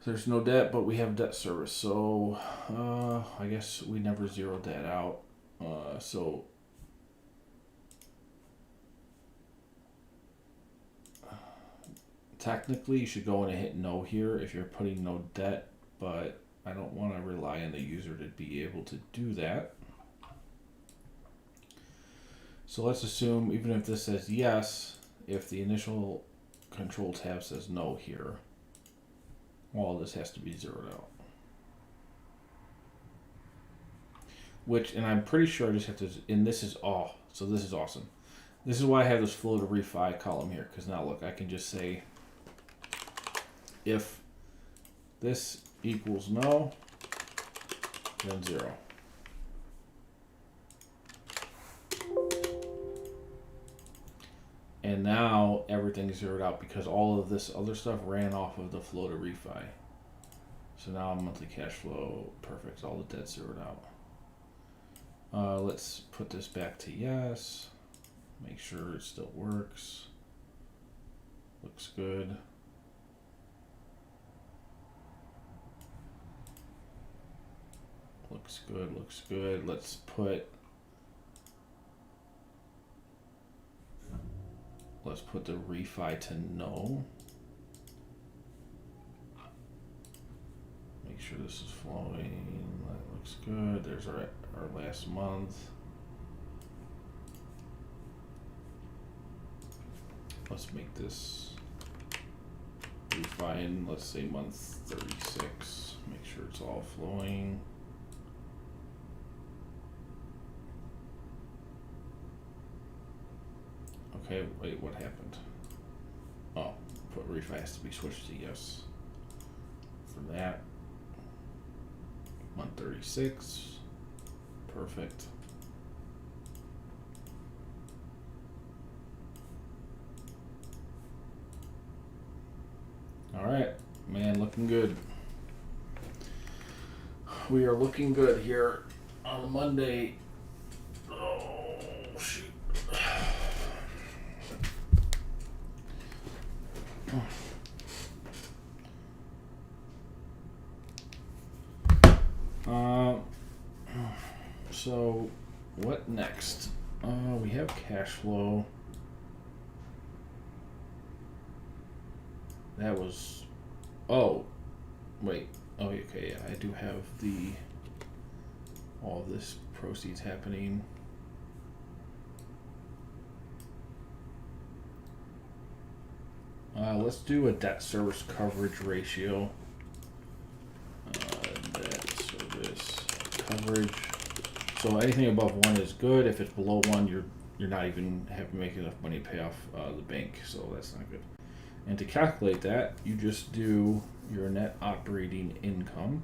There's no debt, but we have debt service. So I guess we never zeroed that out. So technically you should go in and hit no here if you're putting no debt, but I don't want to rely on the user to be able to do that. So let's assume even if this says yes, if the initial control tab says no here, all this has to be zeroed out. Which, and I'm pretty sure I just have to, and this is all, so this is awesome. This is why I have this flow to refi column here, because now look, I can just say, if this equals no, then 0. And now everything's zeroed out because all of this other stuff ran off of the flow to refi. So now monthly cash flow, perfect, all the debt zeroed out. Let's put this back to yes. Make sure it still works. Looks good. Looks good, looks good. Let's put the refi to no. Make sure this is flowing. That looks good. There's our last month. Let's make this refi in, let's say month 36. Make sure it's all flowing. Okay, wait, what happened? Oh, put refi has to be switched to yes. For that, month 36, perfect. All right, man, looking good. We are looking good here on Monday. Oh, shoot. So what next? We have cash flow. That was, oh, wait, oh, okay, yeah, I do have all this proceeds happening. Let's do a debt service coverage ratio. Debt service coverage. So anything above 1 is good. If it's below 1, you're not even having to make enough money to pay off the bank, so that's not good. And to calculate that, you just do your net operating income,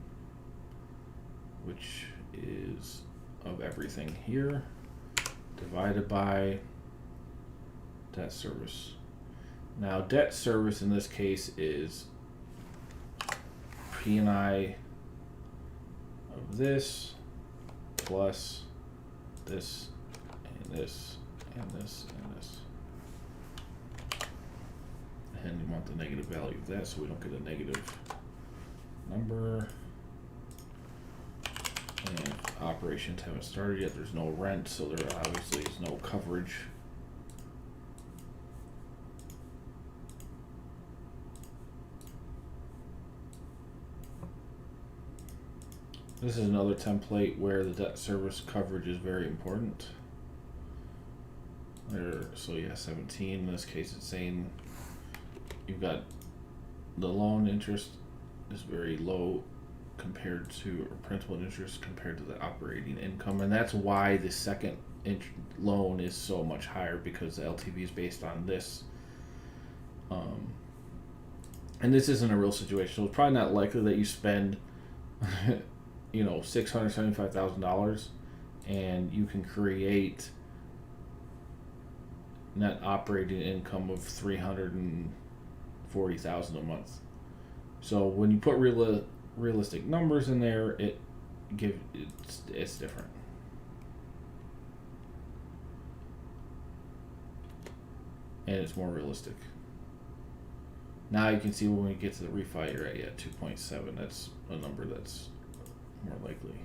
which is of everything here, divided by debt service. Now, debt service in this case is P&I of this plus this and this and this and this. And you want the negative value of that so we don't get a negative number. operations haven't started yet. There's no rent, so there obviously is no coverage. This is another template where the debt service coverage is very important. So yeah, 17. In this case, it's saying you've got the loan interest is very low compared to, or principal and interest compared to the operating income, and that's why the second loan is so much higher, because the LTV is based on this. And this isn't a real situation, so it's probably not likely that you spend $675,000 and you can create net operating income of $340,000 a month. So when you put realistic numbers in there, it's different. And it's more realistic. Now you can see when we get to the refi, you're at 2.7. That's a number that's more likely.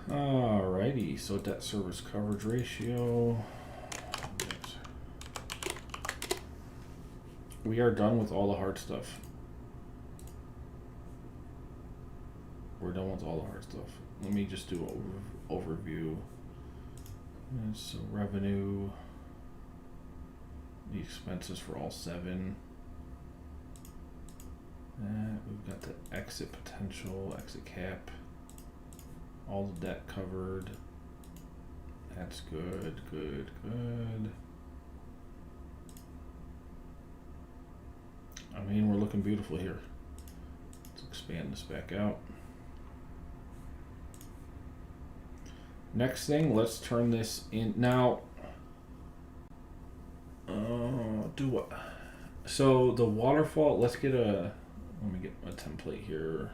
Alrighty, so debt service coverage ratio. We are done with all the hard stuff. We're done with all the hard stuff. Let me just do an overview. So revenue, the expenses for all 7. We've got the exit potential, exit cap, all the debt covered. That's good. I mean, we're looking beautiful here. Let's expand this back out. Next thing, let's turn this in. Now, do what? So the waterfall, let me get a template here.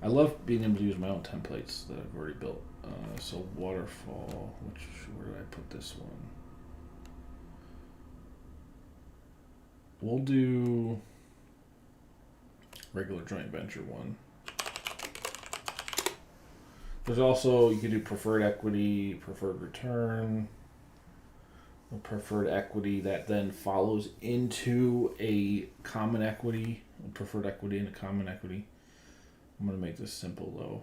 I love being able to use my own templates that I've already built. So waterfall, where did I put this one? We'll do regular joint venture one. There's also, you can do preferred equity, preferred return, a preferred equity that then follows into a common equity, a preferred equity and a common equity. I'm going to make this simple though.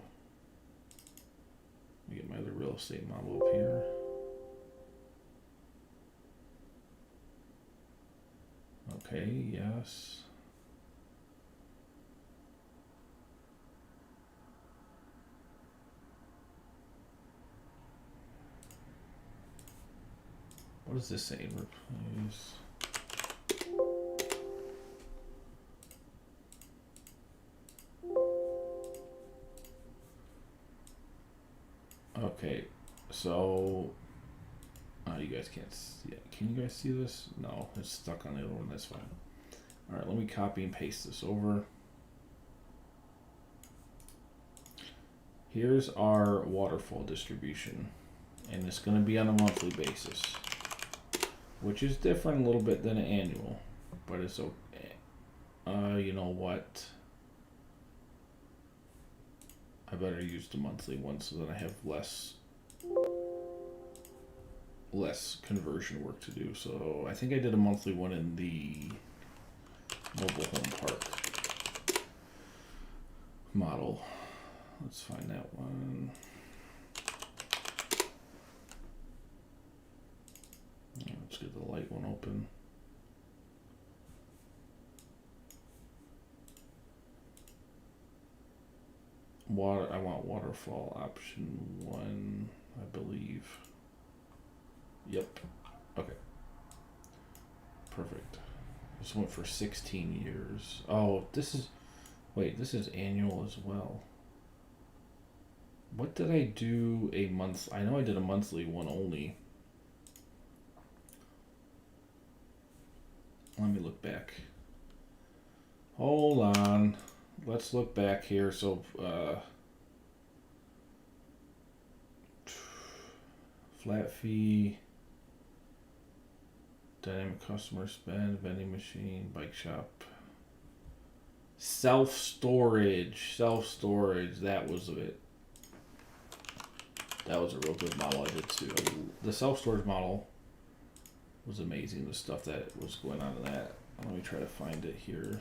Let me get my other real estate model up here. Okay, yes. What does this say? Replace. Okay, so you guys can't see it. Can you guys see this? No, it's stuck on the other one. That's fine. All right, let me copy and paste this over. Here's our waterfall distribution, and it's going to be on a monthly basis, which is different a little bit than an annual, but it's okay. You know what? I better use the monthly one so that I have less conversion work to do. So I think I did a monthly one in the mobile home park model. Let's find that one. Let's get the light one open. I want waterfall option 1, I believe. Yep. Okay. Perfect. This went for 16 years. Oh, this is annual as well. What did I do a month? I know I did a monthly one only. Let me look back. Hold on. Let's look back here. So, flat fee, dynamic customer spend, vending machine, bike shop. Self-storage, that was it. That was a real good model I did too. The self-storage model was amazing, the stuff that was going on in that. Let me try to find it here.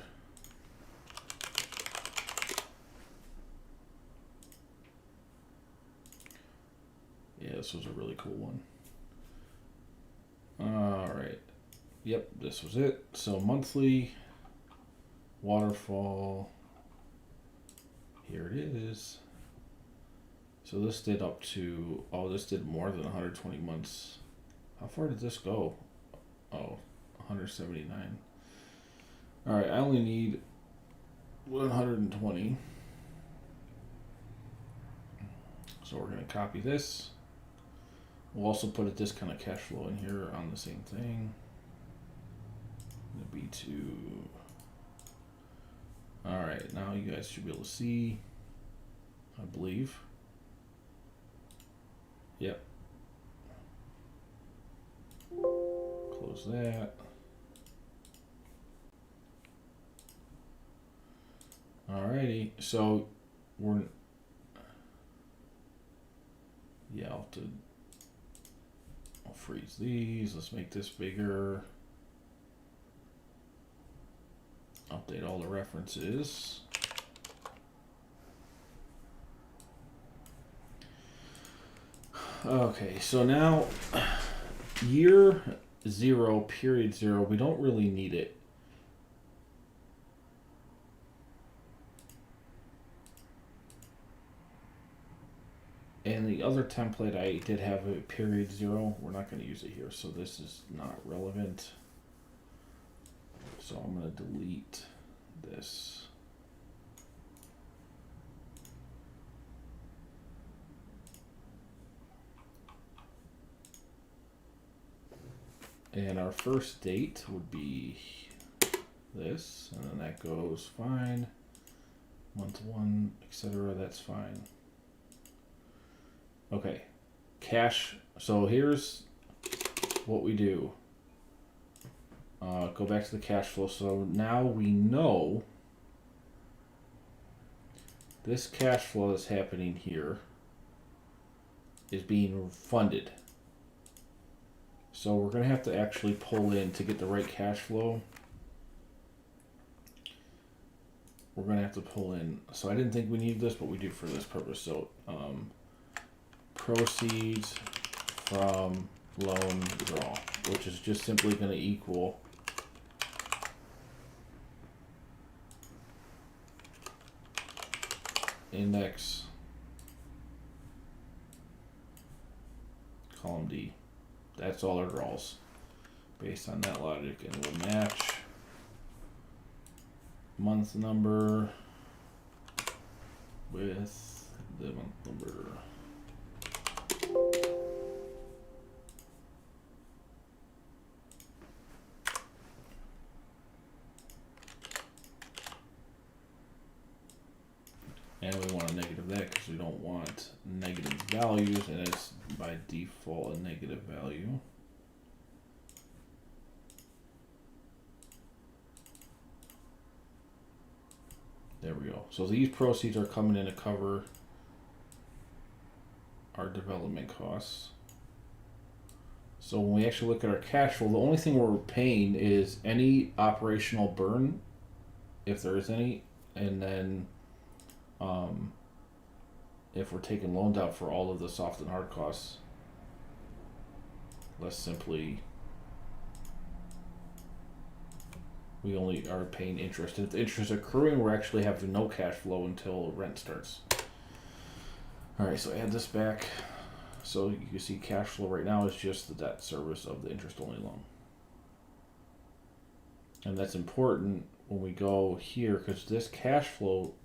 Yeah, this was a really cool one. Alright. Yep, this was it. So monthly, Waterfall. Here it is. So this did up to, this did more than 120 months. How far did this go? 179. Alright, I only need 120. So we're going to copy this. We'll also put a discounted cash flow in here on the same thing. The B2. Alright, now you guys should be able to see, I believe. Yep. Close that. Alrighty, so I'll freeze these. Let's make this bigger. Update all the references. Okay, so now year 0, period 0, we don't really need it. And the other template, I did have a period 0. We're not going to use it here, so this is not relevant. So I'm going to delete this. And our first date would be this, and then that goes fine. Month 1, etc. That's fine. Okay, cash. So here's what we do. Go back to the cash flow. So now we know this cash flow that's happening here is being funded. So we're going to have to actually pull in to get the right cash flow. We're going to have to pull in. So I didn't think we needed this, but we do for this purpose. So proceeds from loan withdrawal, which is just simply going to equal index column D. That's all our draws based on that logic, and we'll match month number with the month number. And we want to negative that because we don't want negative values, and it's by default a negative value. There we go. So these proceeds are coming in to cover our development costs. So when we actually look at our cash flow, the only thing we're paying is any operational burn, if there is any, and then if we're taking loans out for all of the soft and hard costs, let's simply, we only are paying interest. If the interest is accruing, we're actually having no cash flow until rent starts. Alright, so add this back. So you can see cash flow right now is just the debt service of the interest only loan. And that's important when we go here, because this cash flow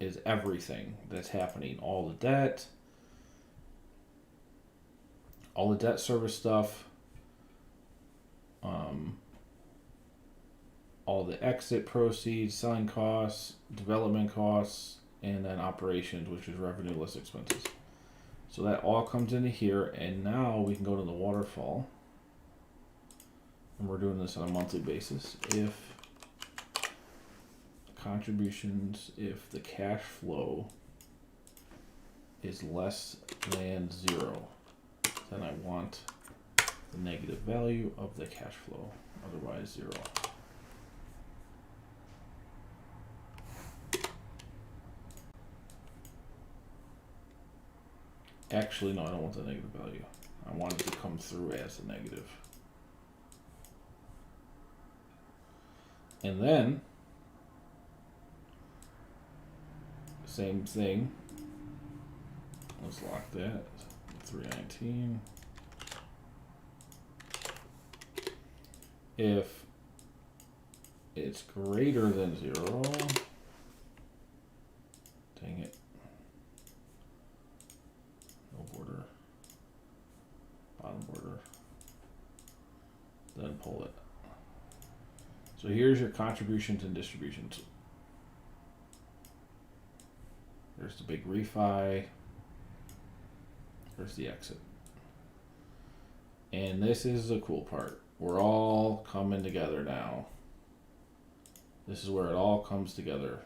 is everything that's happening. All the debt service stuff, all the exit proceeds, selling costs, development costs, and then operations, which is revenue less expenses. So that all comes into here, and now we can go to the waterfall, and we're doing this on a monthly basis. If contributions if the cash flow is less than 0. Then I want the negative value of the cash flow, otherwise 0. Actually, no, I don't want the negative value. I want it to come through as a negative. And then, same thing. Let's lock that. 319. If it's greater than 0, dang it. No border. Bottom border. Then pull it. So here's your contributions and distributions. There's the big refi. There's the exit. And this is the cool part. We're all coming together now. This is where it all comes together.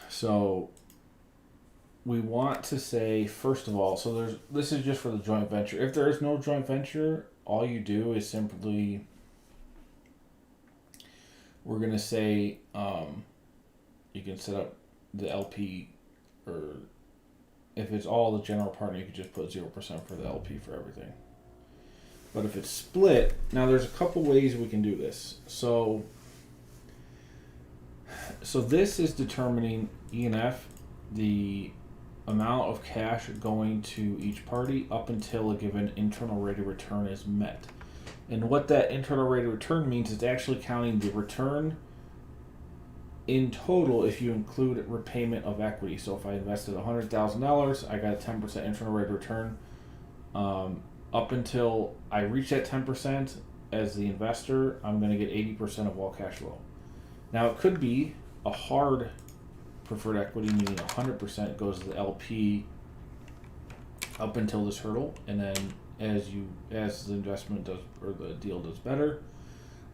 So we want to say, first of all, so this is just for the joint venture. If there is no joint venture, all you do is simply, we're going to say, you can set up the LP, or if it's all the general partner, you can just put 0% for the LP for everything. But if it's split, now there's a couple ways we can do this. So this is determining E&F, the amount of cash going to each party up until a given internal rate of return is met. And what that internal rate of return means is actually counting the return in total if you include repayment of equity. So if I invested $100,000, I got a 10% internal rate of return. Up until I reach that 10% as the investor, I'm going to get 80% of all cash flow. Now it could be a hard preferred equity, meaning 100% goes to the LP up until this hurdle, and then as the investment does, or the deal does better,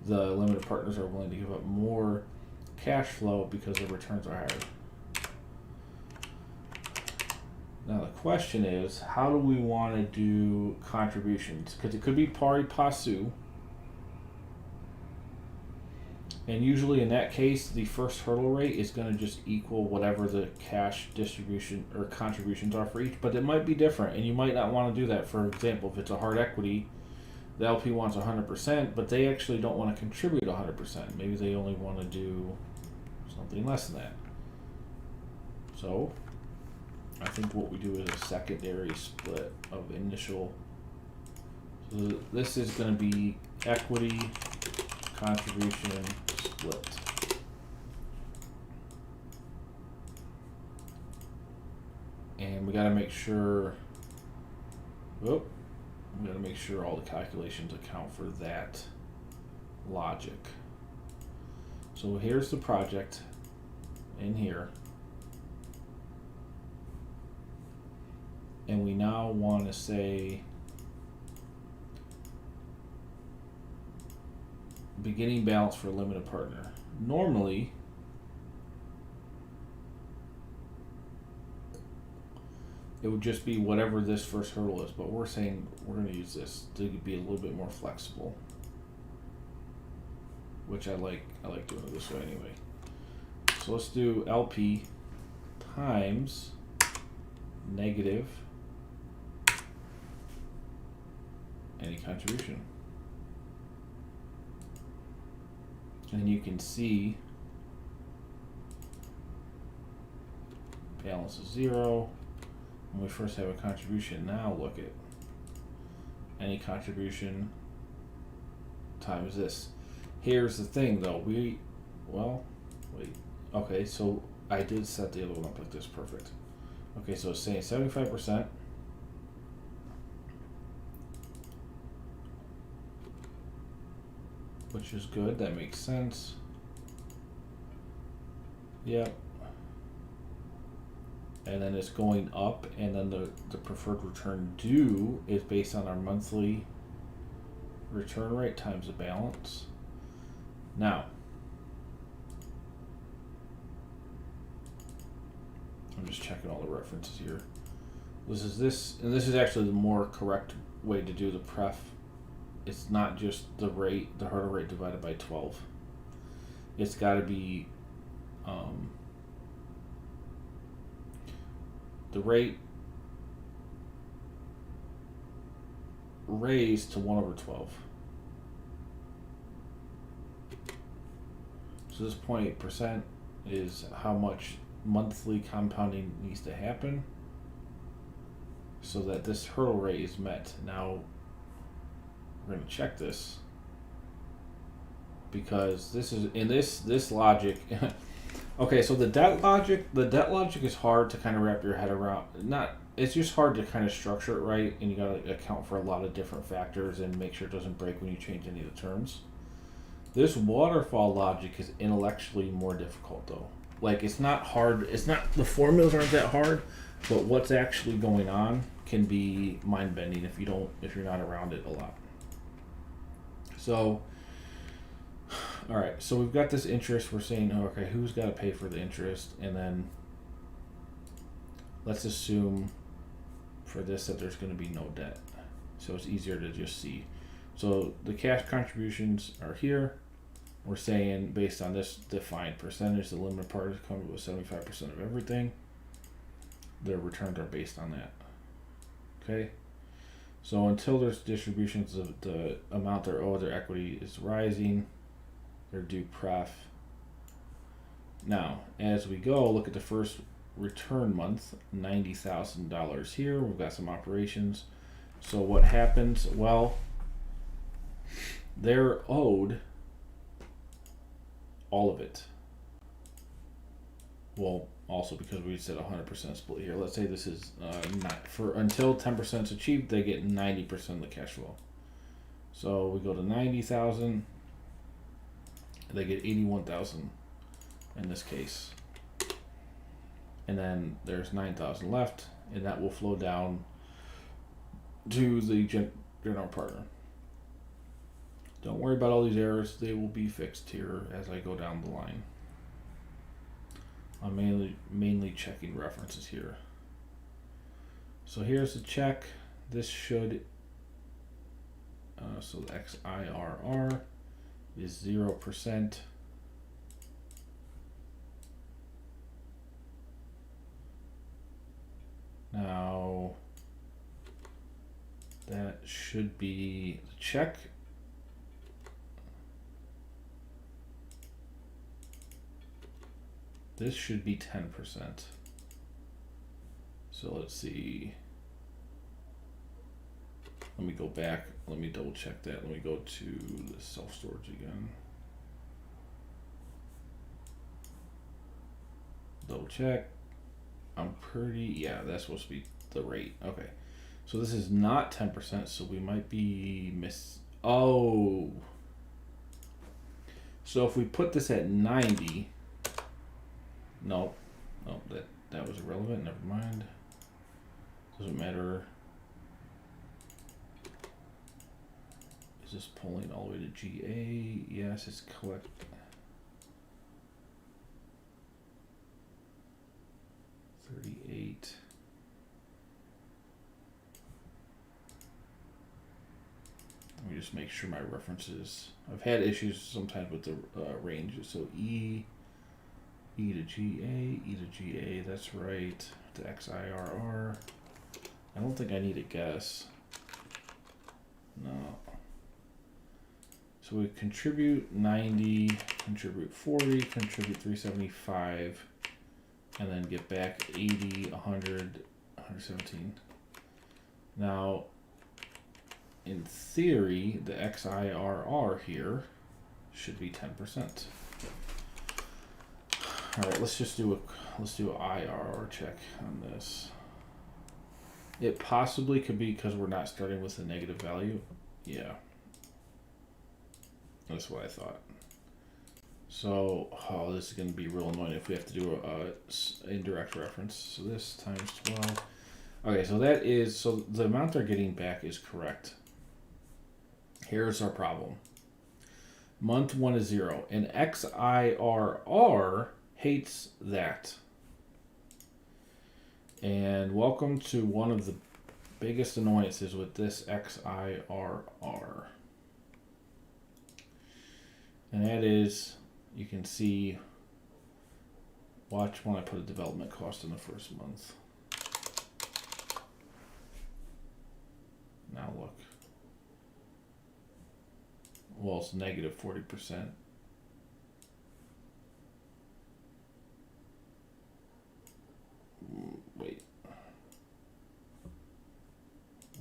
the limited partners are willing to give up more cash flow because the returns are higher. Now the question is, how do we want to do contributions? Because it could be pari passu. And usually in that case, the first hurdle rate is going to just equal whatever the cash distribution or contributions are for each. But it might be different, and you might not want to do that. For example, if it's a hard equity, the LP wants 100%, but they actually don't want to contribute 100%. Maybe they only want to do something less than that. So I think what we do is a secondary split of initial. So this is going to be equity, contribution, split. And we got to make sure, we got to make sure all the calculations account for that logic. So here's the project in here. And we now want to say beginning balance for limited partner. Normally, it would just be whatever this first hurdle is, but we're saying we're going to use this to be a little bit more flexible, which I like doing it this way anyway. So let's do LP times negative any contribution. And you can see balance is 0 when we first have a contribution. Now look at any contribution times this. Here's the thing though, okay, so I did set the other one up like this, perfect. Okay, so it's saying 75%. Which is good, that makes sense. Yep. And then it's going up, and then the preferred return due is based on our monthly return rate times the balance. Now, I'm just checking all the references here. This is actually the more correct way to do the pref. It's not just the rate, the hurdle rate divided by 12. It's got to be the rate raised to 1/12. So this 0.8% is how much monthly compounding needs to happen so that this hurdle rate is met. Now we're going to check this because this is in this logic. Okay, so the debt logic is hard to kind of wrap your head around. It's just hard to kind of structure it right, and you got to account for a lot of different factors and make sure it doesn't break when you change any of the terms. This waterfall logic is intellectually more difficult though. Like, it's not hard, the formulas aren't that hard, but what's actually going on can be mind bending if you're not around it a lot. So, all right, so we've got this interest. We're saying, okay, who's got to pay for the interest? And then let's assume for this that there's going to be no debt. So it's easier to just see. So the cash contributions are here. We're saying based on this defined percentage, the limited partners come up with 75% of everything. Their returns are based on that. Okay. So until there's distributions of the amount they're owed, their equity is rising. They're due pref. Now, as we go, look at the first return month, $90,000 here. We've got some operations. So what happens? Well, they're owed all of it. Well, also because we said 100% split here. Let's say this is not for until 10% is achieved, they get 90% of the cash flow. So we go to 90,000. They get 81,000 in this case. And then there's 9,000 left, and that will flow down to the general partner. Don't worry about all these errors. They will be fixed here as I go down the line. I'm mainly checking references here. So here's the check. This should, so the XIRR is 0%. Now, that should be the check. This should be 10%. So let's see. Let me go back. Let me double check that. Let me go to the self-storage again. Double check. Yeah, that's supposed to be the rate. Okay. So this is not 10%, so we might be oh. So if we put this at 90, no, that was irrelevant, never mind. Doesn't matter. Is this pulling all the way to GA? Yes, it's collect. $38. Let me just make sure my references. I've had issues sometimes with the ranges. So E to GA, that's right. To XIRR. I don't think I need a guess. No. So we contribute 90, contribute 40, contribute 375, and then get back 80, 100, 117. Now, in theory, the XIRR here should be 10%. All right, let's do an IRR check on this. It possibly could be because we're not starting with a negative value. Yeah, that's what I thought. So, this is going to be real annoying if we have to do a indirect reference. So this times 12. Okay, so so the amount they're getting back is correct. Here's our problem. Month 1 is 0, and XIRR hates that. And welcome to one of the biggest annoyances with this XIRR. And that is, you can see, watch when I put a development cost in the first month. Now look. Well, it's negative 40%.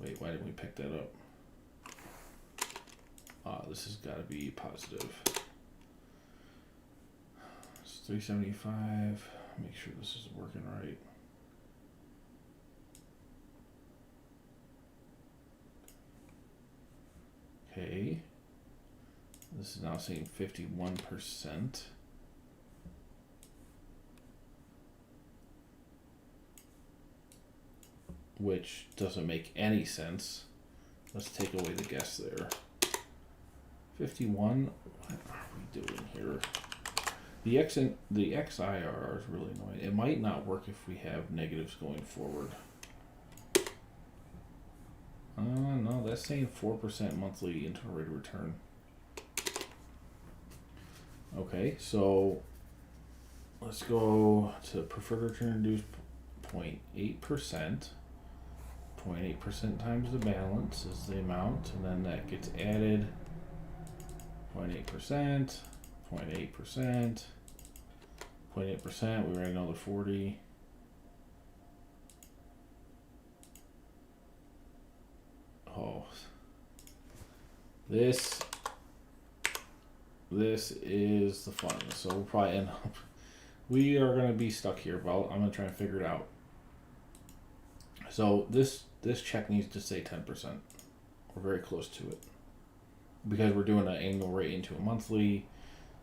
Wait, why didn't we pick that up? This has got to be positive. It's 375. Make sure this is working right. Okay. This is now saying 51%. Which doesn't make any sense. Let's take away the guess there. 51. What are we doing here? The XIRR is really annoying. It might not work if we have negatives going forward. No, that's saying 4% monthly internal rate of return. Okay, so let's go to preferred return induced 0.8%. 0.8% times the balance is the amount, and then that gets added 0.8%, 0.8%, 0.8%, we write another 40. Oh, this is the fun. So we'll probably end up, we are going to be stuck here, but I'm going to try and figure it out. So this check needs to say 10%. We're very close to it. Because we're doing an annual rate into a monthly,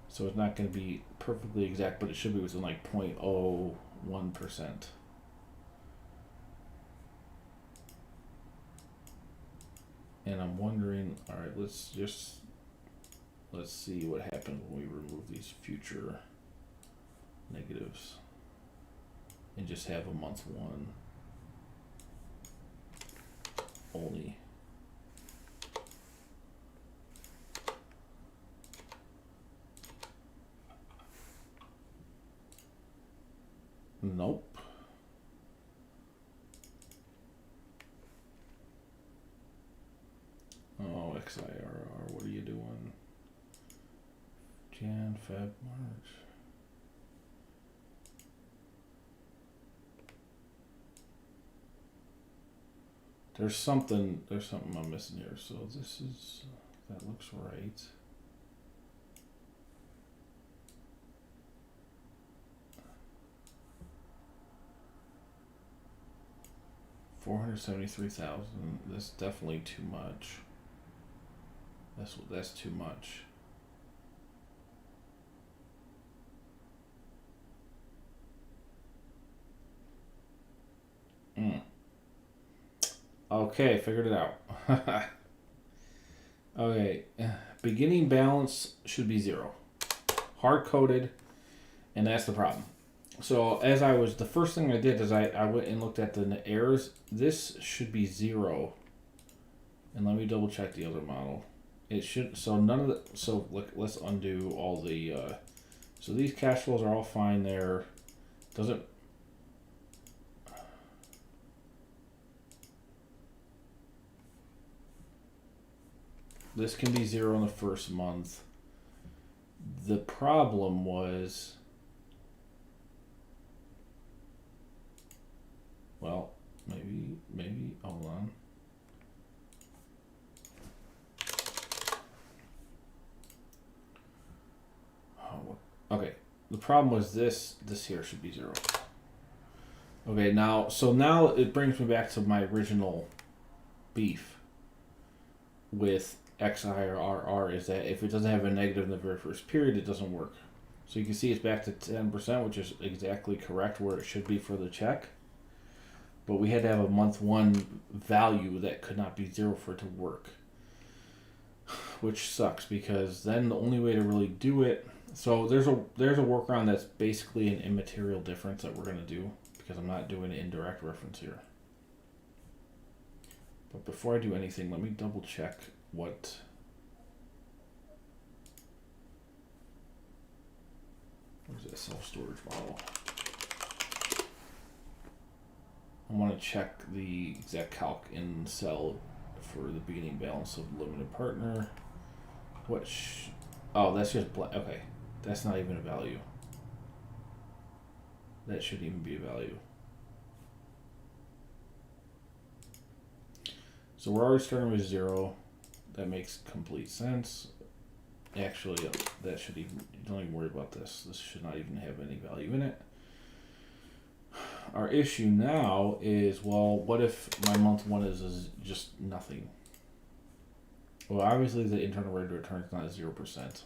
so it's not going to be perfectly exact, but it should be within like 0.01%. And I'm wondering, all right, let's see what happens when we remove these future negatives and just have a month 1 only. Nope. Oh, XIRR, what are you doing? Jan, Feb, March. There's something I'm missing here. So this is, that looks right. $473,000. That's definitely too much. That's too much. Okay, figured it out. Okay, beginning balance should be 0. Hard coded, and that's the problem. So the first thing I did is I went and looked at the errors. This should be 0. And let me double check the other model. It should, so none of the, so let's undo all the, so these cash flows are all fine there. Doesn't, this can be 0 in the first month. The problem was, well, maybe, hold on. Oh, okay, the problem was this here should be 0. Okay, now it brings me back to my original beef with XIRR, is that if it doesn't have a negative in the very first period, it doesn't work. So you can see it's back to 10%, which is exactly correct where it should be for the check. But we had to have a month 1 value that could not be 0 for it to work. which sucks because then the only way to really do it. So there's a workaround that's basically an immaterial difference that we're going to do because I'm not doing an indirect reference here. But before I do anything, let me double check what is that self-storage model. I want to check the exact calc in cell for the beginning balance of limited partner. Oh, that's just okay. That's not even a value. That shouldn't even be a value. So we're already starting with 0. That makes complete sense. Actually, that should even, don't even worry about this. This should not even have any value in it. Our issue now is, well, what if my month 1 is just nothing? Well, obviously the internal rate of return is not 0%.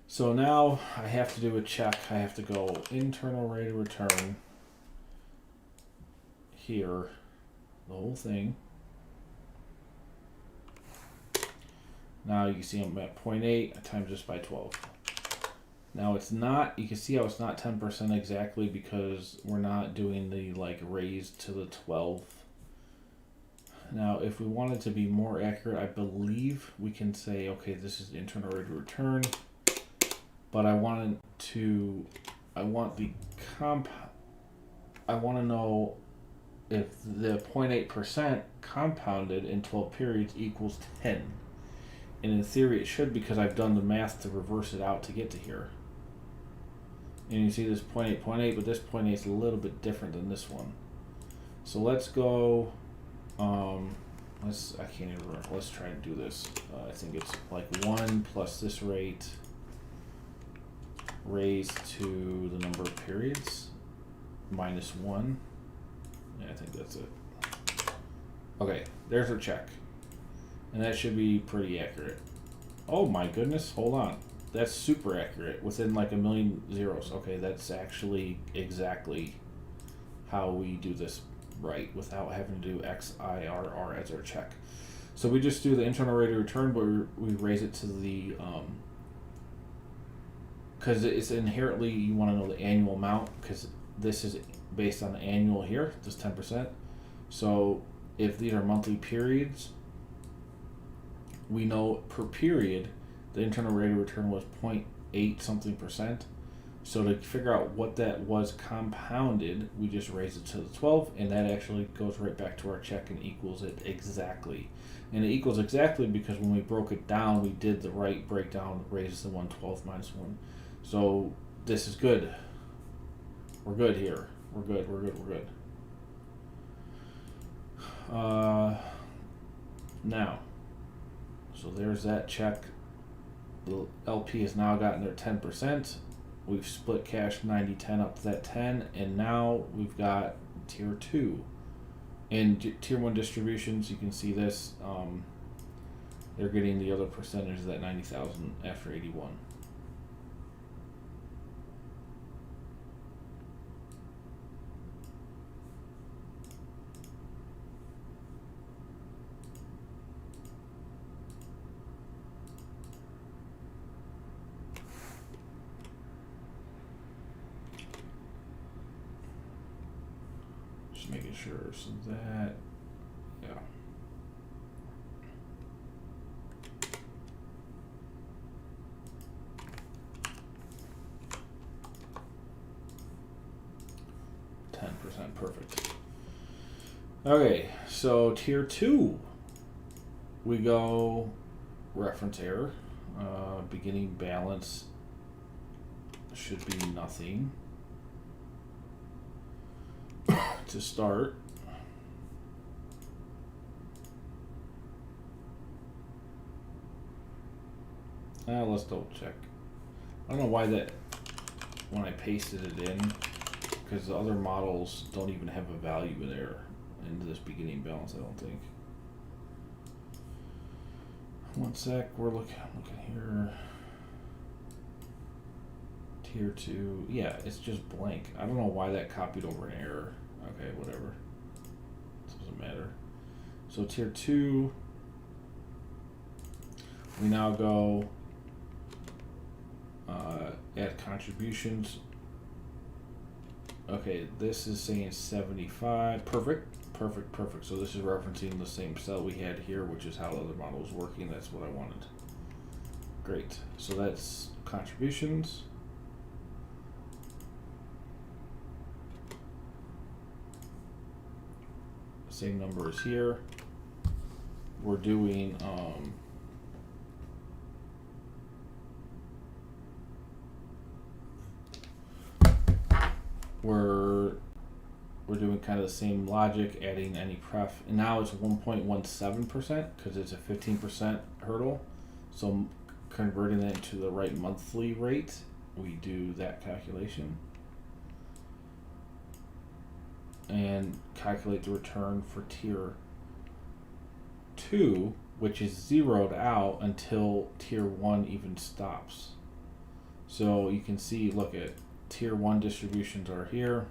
So now I have to do a check. I have to go internal rate of return here, the whole thing. Now you can see I'm at 0.8, I times this by 12. Now it's not, you can see how it's not 10% exactly because we're not doing the like raise to the 12. Now if we wanted to be more accurate, I believe we can say, okay, this is the internal rate of return, but I want to know if the 0.8% compounded in 12 periods equals 10. And in theory it should, because I've done the math to reverse it out to get to here. And you see this 0.8, but this 0.8 is a little bit different than this one. So let's go, I can't even remember, let's try and do this. I think it's like 1 plus this rate raised to the number of periods minus 1. Yeah, I think that's it. Okay, there's our check. And that should be pretty accurate. Oh my goodness, hold on. That's super accurate, within like a million zeros. Okay, that's actually exactly how we do this right without having to do XIRR as our check. So we just do the internal rate of return, but we raise it to the, because it's inherently, you want to know the annual amount, because this is based on the annual here, this 10%. So if these are monthly periods, we know per period the internal rate of return was 0.8 something %. So to figure out what that was compounded, we just raise it to the 12, and that actually goes right back to our check and equals it exactly. And it equals exactly because when we broke it down, we did the right breakdown, raises the 112 minus 1. So this is good. We're good here. We're good. Now, so there's that check. The LP has now gotten their 10%. We've split cash 90-10 up to that 10, and now we've got tier 2. And tier 1 distributions, you can see this, they're getting the other percentage of that 90,000 after 81. Making sure, so that, yeah. %, perfect. Okay, so tier 2, we go reference error, beginning balance should be nothing. To start, let's double check. I don't know why that, when I pasted it in, because the other models don't even have a value there into this beginning balance, I don't think. One sec, I'm looking here. Tier 2, yeah, it's just blank. I don't know why that copied over an error. Okay, whatever. It doesn't matter. So tier 2, We now go add contributions. Okay, this is saying 75. Perfect. So this is referencing the same cell we had here, which is how the other model was working. That's what I wanted. Great. So that's contributions. Same number as here. We're doing we're doing kind of the same logic, adding any pref, and now it's 1.17% because it's a 15% hurdle. So converting that into the right monthly rate, we do that calculation and calculate the return for tier 2, which is zeroed out until tier 1 even stops. So you can see, look at tier 1 distributions are here.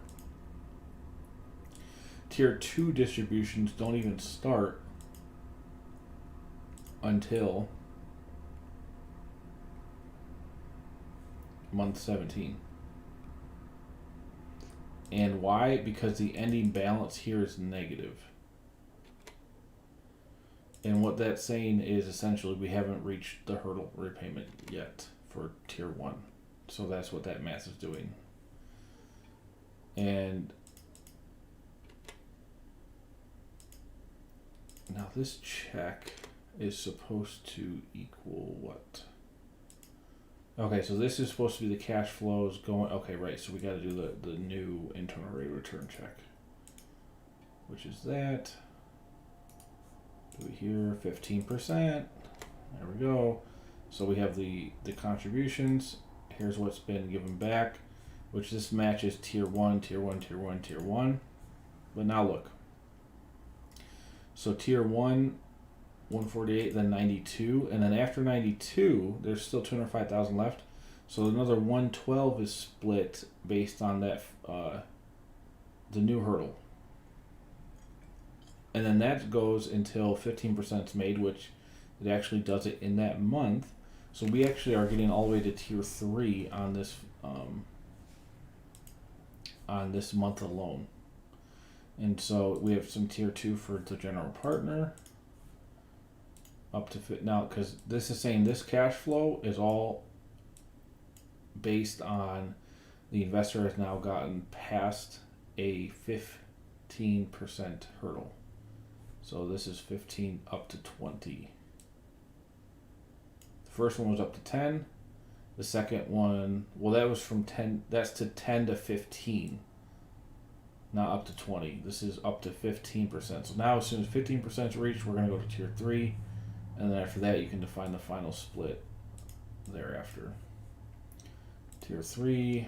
Tier 2 distributions don't even start until month 17. And why? Because the ending balance here is negative. And what that's saying is essentially we haven't reached the hurdle repayment yet for tier 1. So that's what that math is doing. And now this check is supposed to equal what? Okay, so this is supposed to be the cash flows going. Okay, right. So we got to do the new internal rate of return check, which is that. Do it here, 15%. There we go. So we have the contributions. Here's what's been given back, which this matches tier 1, tier 1, tier 1, tier 1. But now look. So tier 1, 148, then 92, and then after 92, there's still 205,000 left. So another 112 is split based on that the new hurdle. And then that goes until 15% is made, which it actually does it in that month. So we actually are getting all the way to tier 3 on this month alone. And so we have some tier 2 for the general partner. Up to fit now, because this is saying this cash flow is all based on the investor has now gotten past a 15% hurdle. So this is 15 up to 20. The first one was up to 10. The second one, well, that was from 10. That's to 10 to 15. Not up to 20. This is up to 15%. So now, as soon as 15% is reached, we're going to go to tier 3. And then after that, you can define the final split thereafter. Tier 3,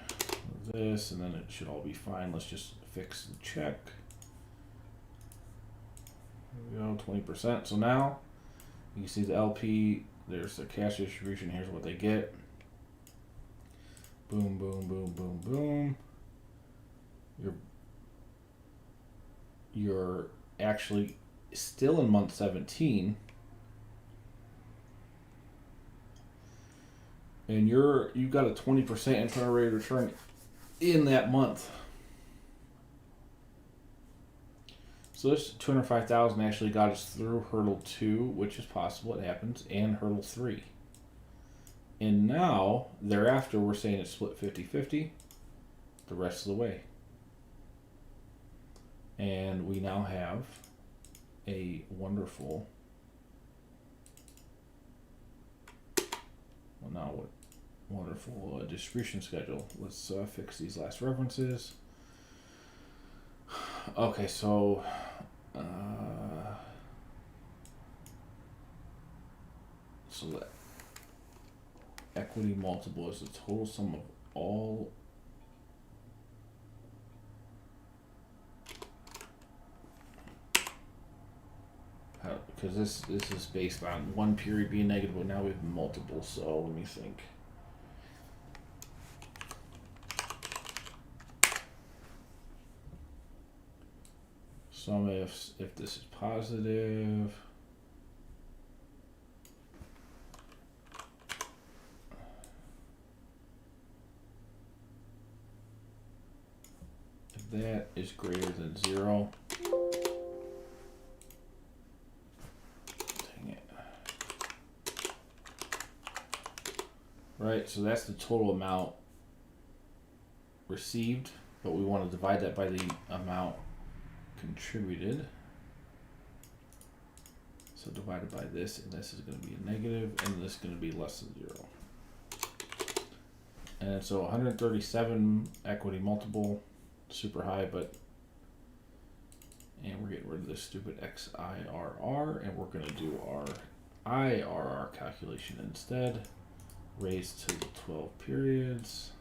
this, and then it should all be fine. Let's just fix the check. There we go, 20%. So now, you can see the LP, there's the cash distribution, here's what they get. Boom, boom, boom, boom, boom. You're actually still in month 17. And you've got a 20% internal rate of return in that month. So this 205,000 actually got us through hurdle 2, which is possible, it happens, and hurdle 3. And now, thereafter, we're saying it's split 50-50 the rest of the way. And we now have a wonderful, well, now what? Wonderful distribution schedule. Let's fix these last references. Okay, so the equity multiple is the total sum of all because this is based on one period being negative, but now we have multiple. So let me think. Sum if this is positive, that is greater than 0. Dang it. Right, so that's the total amount received, but we want to divide that by the amount contributed. So divided by this, and this is going to be a negative, and this is going to be less than 0. And so 137 equity multiple, super high, but, and we're getting rid of this stupid XIRR, and we're going to do our IRR calculation instead, raised to 12 periods.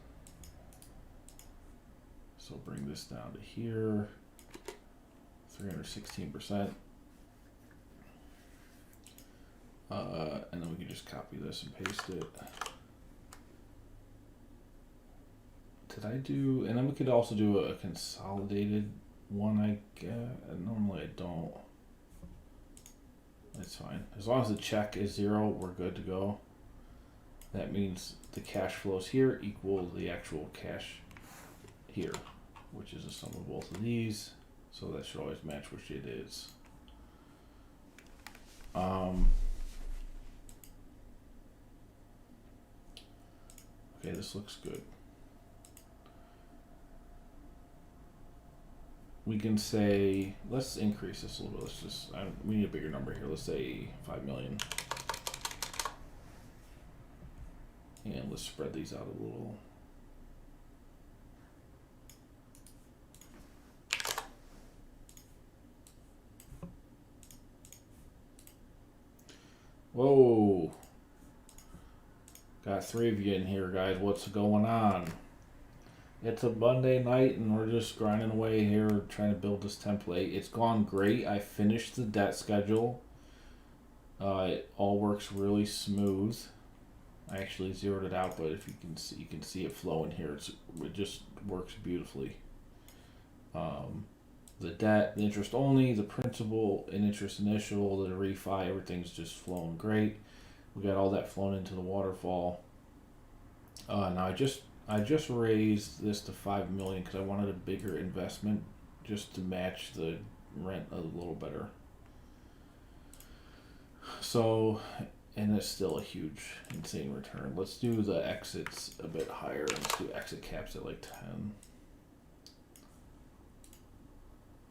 So bring this down to here, 316%. And then we can just copy this and paste it. Did I do, and then we could also do a consolidated one, I guess. Normally I don't. That's fine. As long as the check is 0, we're good to go. That means the cash flows here equal the actual cash here, which is the sum of both of these. So that should always match which it is. Okay, this looks good. We can say, let's increase this a little bit. Let's just, we need a bigger number here. Let's say 5 million. And let's spread these out a little. Whoa. Got 3 of you in here, guys. What's going on? It's a Monday night and we're just grinding away here trying to build this template. It's gone great. I finished the debt schedule. It all works really smooth. I actually zeroed it out, but if you can see it flowing here. It just works beautifully. The debt, the interest only, the principal and interest initial, the refi, everything's just flowing great. We got all that flown into the waterfall. Now I just raised this to 5 million because I wanted a bigger investment just to match the rent a little better. So, and it's still a huge, insane return. Let's do the exits a bit higher. Let's do exit caps at like 10.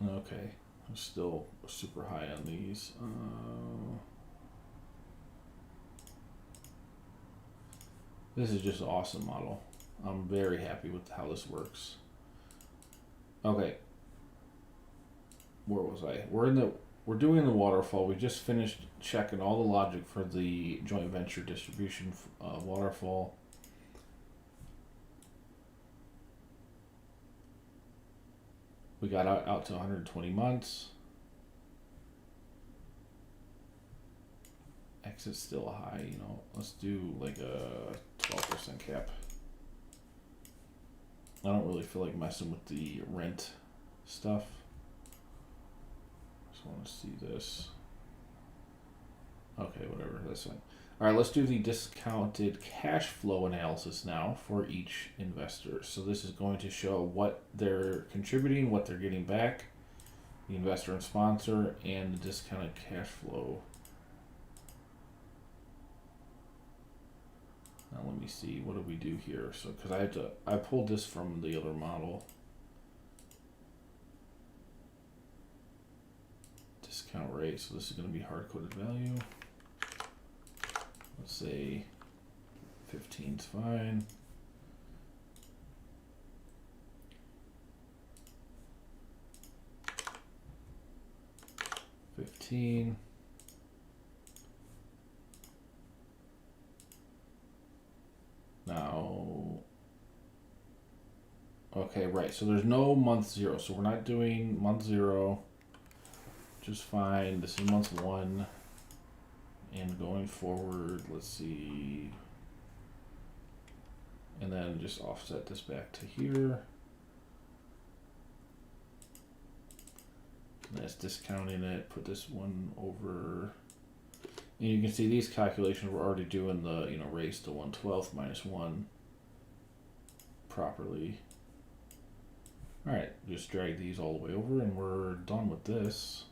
Okay, I'm still super high on these. This is just an awesome model. I'm very happy with how this works. Okay, where was I? We're doing the waterfall. We just finished checking all the logic for the joint venture distribution waterfall. We got out to 120 months. Exit's still high, you know. Let's do like a 12% cap. I don't really feel like messing with the rent stuff. Just want to see this. Okay, whatever, that's fine. All right, let's do the discounted cash flow analysis now for each investor. So this is going to show what they're contributing, what they're getting back, the investor and sponsor, and the discounted cash flow. Now let me see, what do we do here? So, because I pulled this from the other model. Discount rate, so this is going to be hard-coded value. Let's say 15's fine. $15. Now, okay, right, so there's no month 0, so we're not doing month 0, just fine. This is month 1, and going forward, let's see, and then just offset this back to here. And that's discounting it, put this one over. And you can see these calculations we're already doing the, you know, raise to 1/12 minus 1 properly. Alright, just drag these all the way over and we're done with this.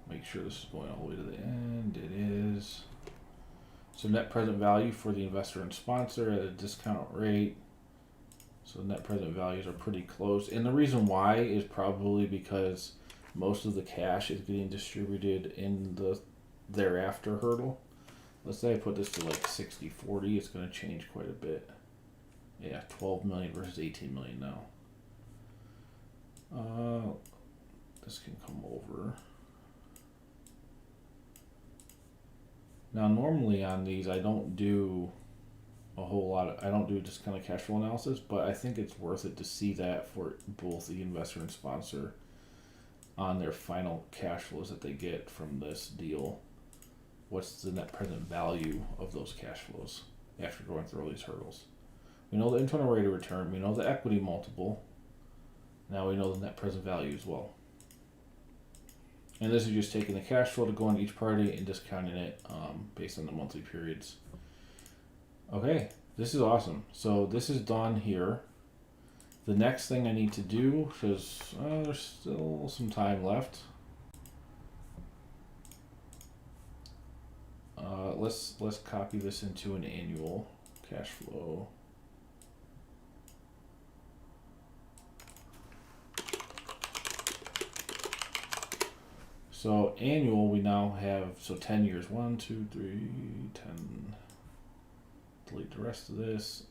Make sure this is going all the way to the end. It is. So net present value for the investor and sponsor at a discount rate. So net present values are pretty close. And the reason why is probably because most of the cash is getting distributed in the thereafter hurdle. Let's say I put this to like 60-40, it's going to change quite a bit. Yeah, 12 million versus 18 million now. This can come over. Now normally on these I don't do a whole lot of, I don't do just kind of cash flow analysis, but I think it's worth it to see that for both the investor and sponsor on their final cash flows that they get from this deal. What's the net present value of those cash flows after going through all these hurdles? We know the internal rate of return, we know the equity multiple, now we know the net present value as well. And this is just taking the cash flow to go on each party and discounting it based on the monthly periods. Okay, this is awesome. So this is done here. The next thing I need to do, because there's still some time left. Let's copy this into an annual cash flow. So annual, we now have, so 10 years, 1, 2, 3, 10, delete the rest of this.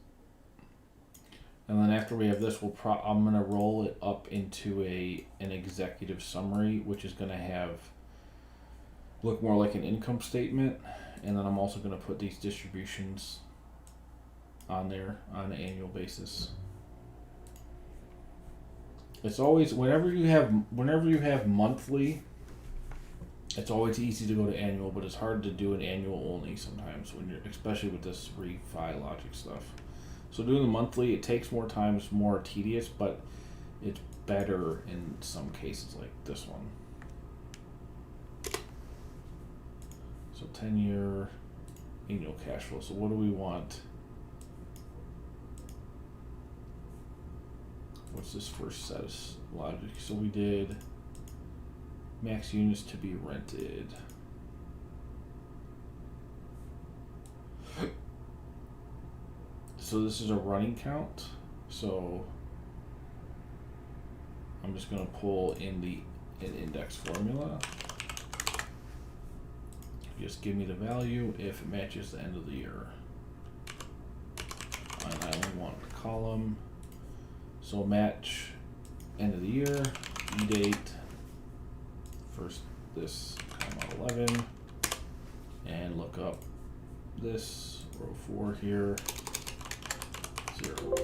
And then after we have this, I'm gonna roll it up into an executive summary, which is gonna look more like an income statement. And then I'm also gonna put these distributions on there on an annual basis. It's always, whenever you have monthly, it's always easy to go to annual, but it's hard to do an annual only sometimes when especially with this refi logic stuff. So doing the monthly, it takes more time, it's more tedious, but it's better in some cases like this one. So 10-year annual cash flow. So what do we want? What's this first set of logic? So we did max units to be rented. So this is a running count. So I'm just going to pull in an index formula. Just give me the value if it matches the end of the year. And I only want the column. So match end of the year, date. First this comma 11, and look up this row 4 here, 0.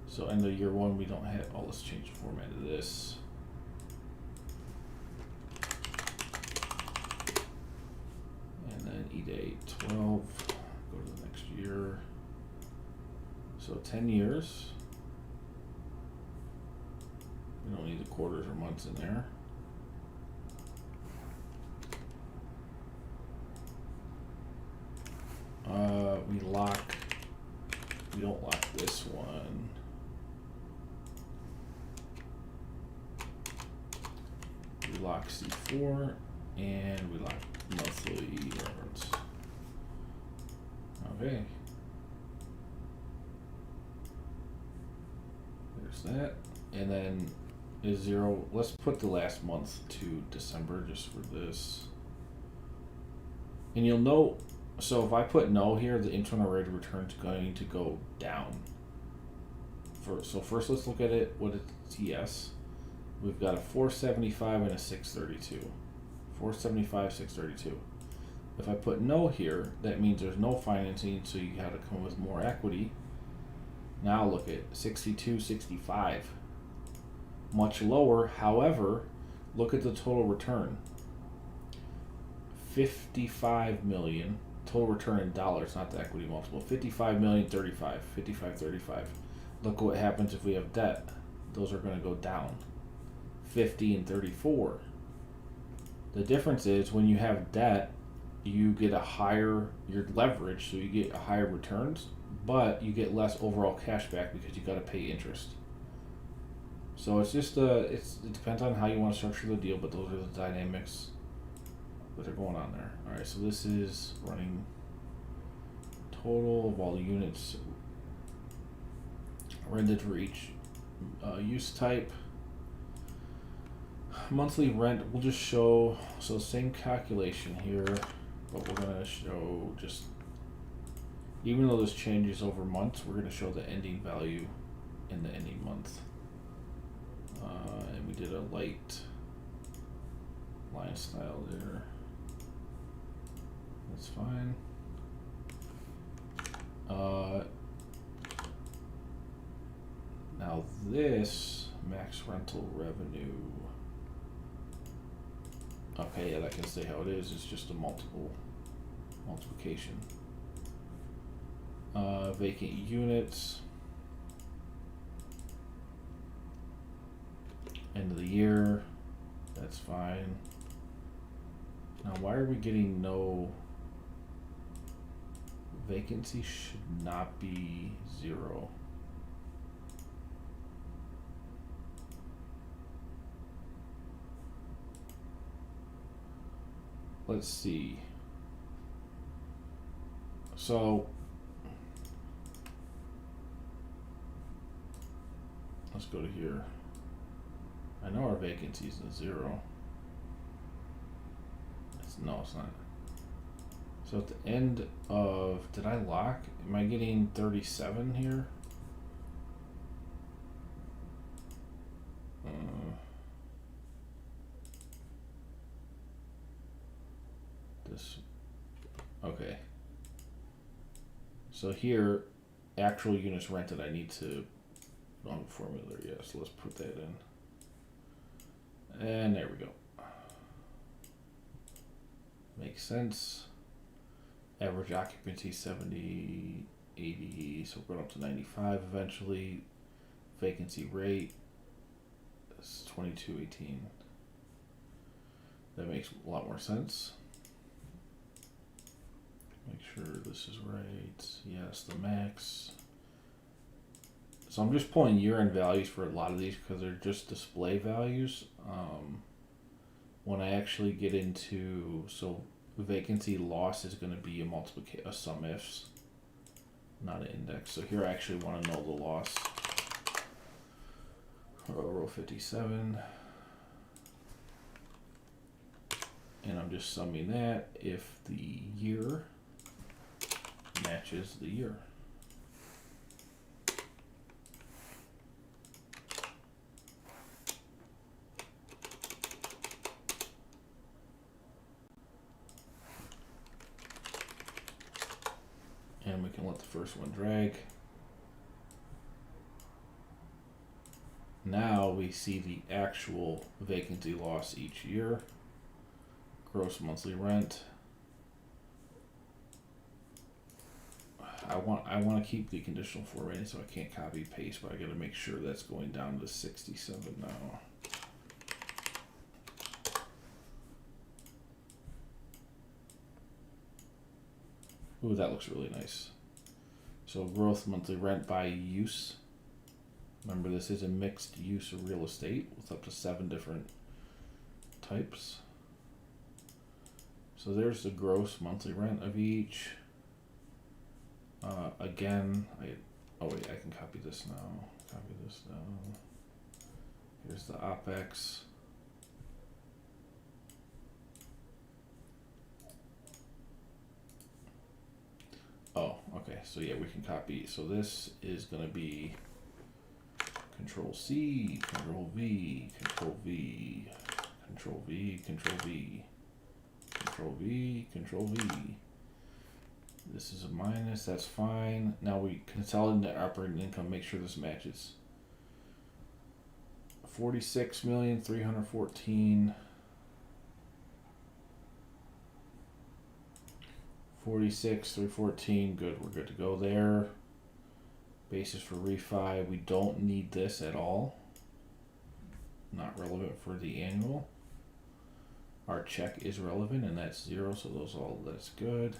So end of year 1 we don't have, let's change the format of this. And then date 12, go to the next year. So 10 years. We don't need the quarters or months in there. We don't lock this one. We lock C4 and we lock monthly reference. Okay. There's that. And then is 0, let's put the last month to December just for this. And you'll note, so if I put no here, the internal rate of return is going to go down. So first let's look at it, what it's yes. We've got a 475 and a 632. 475, 632. If I put no here, that means there's no financing, so you have to come with more equity. Now look at 62, 65. Much lower, however, look at the total return. 55 million. Total return in dollars, not the equity multiple. 55 million, 35. 55, 35. Look what happens if we have debt. Those are going to go down. 50 and 34. The difference is when you have debt, you get a higher, your leverage, so you get higher returns, but you get less overall cash back because you got to pay interest. So it's just it depends on how you want to structure the deal, but those are the dynamics that are going on there. All right, so this is running total of all the units rented for each use type. Monthly rent, we'll just show, so same calculation here, but we're going to show just, even though this changes over months, we're going to show the ending value in the ending month. And we did a light line style there. That's fine. Now this max rental revenue. Okay, yeah, that can stay how it is. It's just a multiplication. Vacant units. End of the year. That's fine. Now, why are we getting no vacancy? Should not be 0. Let's see. So let's go to here. I know our vacancy is a 0. No, it's not. So at the end of, did I lock? Am I getting 37 here? This, okay. So here, actual units rented, I need to, wrong formula, yes, let's put that in. And there we go. Makes sense. Average occupancy 70, 80, so we're going up to 95 eventually. Vacancy rate is 22.18. That makes a lot more sense. Make sure this is right. Yes, the max. So I'm just pulling year-end values for a lot of these because they're just display values. When I actually get into, so vacancy loss is going to be a sum ifs, not an index. So here I actually want to know the loss. Row 57. And I'm just summing that if the year matches the year. And we can let the first one drag. Now we see the actual vacancy loss each year. Gross monthly rent. I want to keep the conditional formatting, so I can't copy paste, but I got to make sure that's going down to 67 now. Ooh, that looks really nice. So growth monthly rent by use. Remember, this is a mixed use of real estate with up to 7 different types. So there's the gross monthly rent of each. Again, oh wait, I can copy this now. Copy this now. Here's the OpEx. Oh, okay, so yeah, we can copy. So this is going to be Control C, Control V, Control V, Control V, Control V, Control V, Control V. This is a minus, that's fine. Now we consolidate net operating income, make sure this matches. 46,314,000. 46,314, good, we're good to go there. Basis for refi, we don't need this at all. Not relevant for the annual. Our check is relevant and that's 0, so that's good.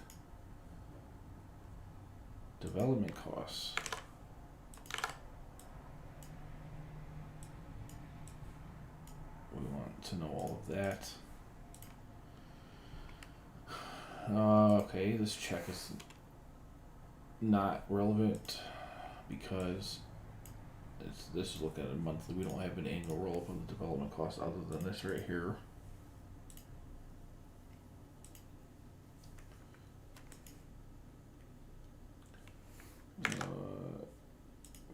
Development costs. We want to know all of that. Okay, this check is not relevant because this is looking at a monthly. We don't have an annual roll up of the development cost other than this right here.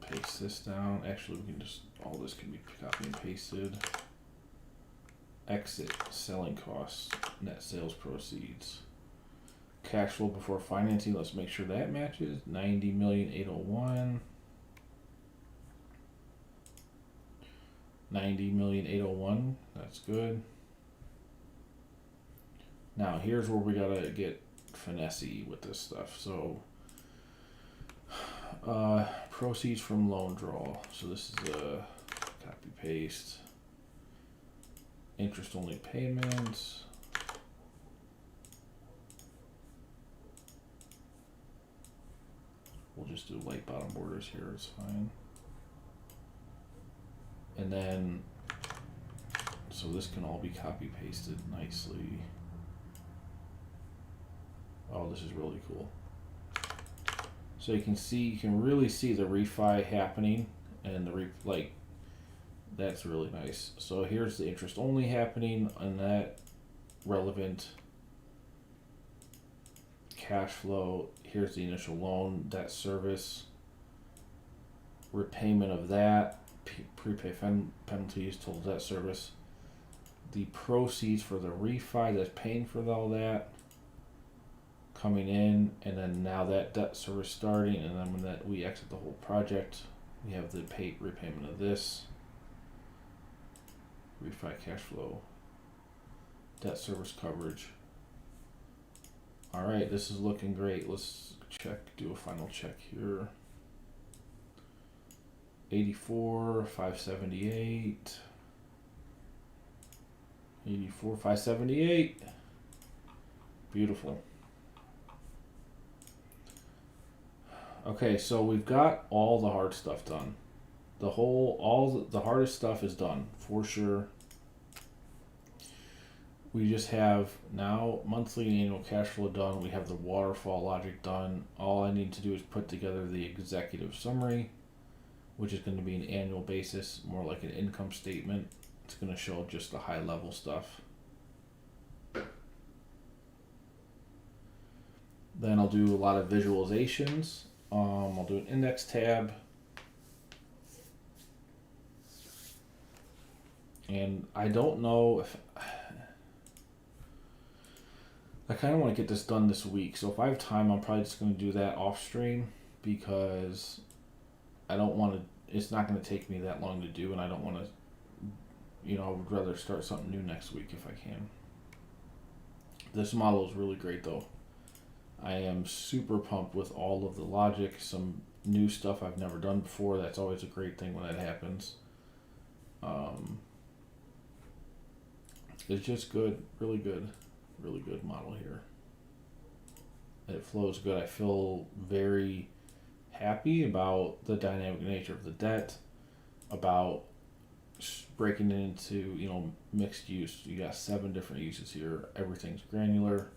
Paste this down. Actually, we can just, all this can be copy and pasted. Exit, selling costs, net sales proceeds. Cash flow before financing, let's make sure that matches. 90,801,000. 90,801,000, that's good. Now here's where we gotta get finessey with this stuff. So proceeds from loan withdrawal. So this is a copy paste. Interest only payments. We'll just do light bottom borders here, it's fine. And then, so this can all be copy pasted nicely. Oh, this is really cool. So you can really see the refi happening, and the that's really nice. So here's the interest only happening on that relevant cash flow. Here's the initial loan, debt service, repayment of that, prepayment penalties, total debt service, the proceeds for the refi that's paying for all that coming in, and then now that debt service starting, and then when that we exit the whole project, we have the repayment of this, refi cash flow, debt service coverage. All right, this is looking great. Let's do a final check here. 84,578. 84,578. Beautiful. Okay, so we've got all the hard stuff done. The hardest stuff is done for sure. We just have now monthly and annual cash flow done. We have the waterfall logic done. All I need to do is put together the executive summary, which is going to be an annual basis, more like an income statement. It's going to show just the high level stuff. Then I'll do a lot of visualizations. I'll do an index tab. And I don't know if I kind of want to get this done this week. So if I have time, I'm probably just going to do that off stream, because I don't want to, it's not going to take me that long to do, and I don't want to, I would rather start something new next week if I can. This model is really great though. I am super pumped with all of the logic, some new stuff I've never done before. That's always a great thing when that happens. It's just good, really good model here. It flows good. I feel very happy about the dynamic nature of the debt, about breaking it into, mixed use. You got 7 different uses here. Everything's granular.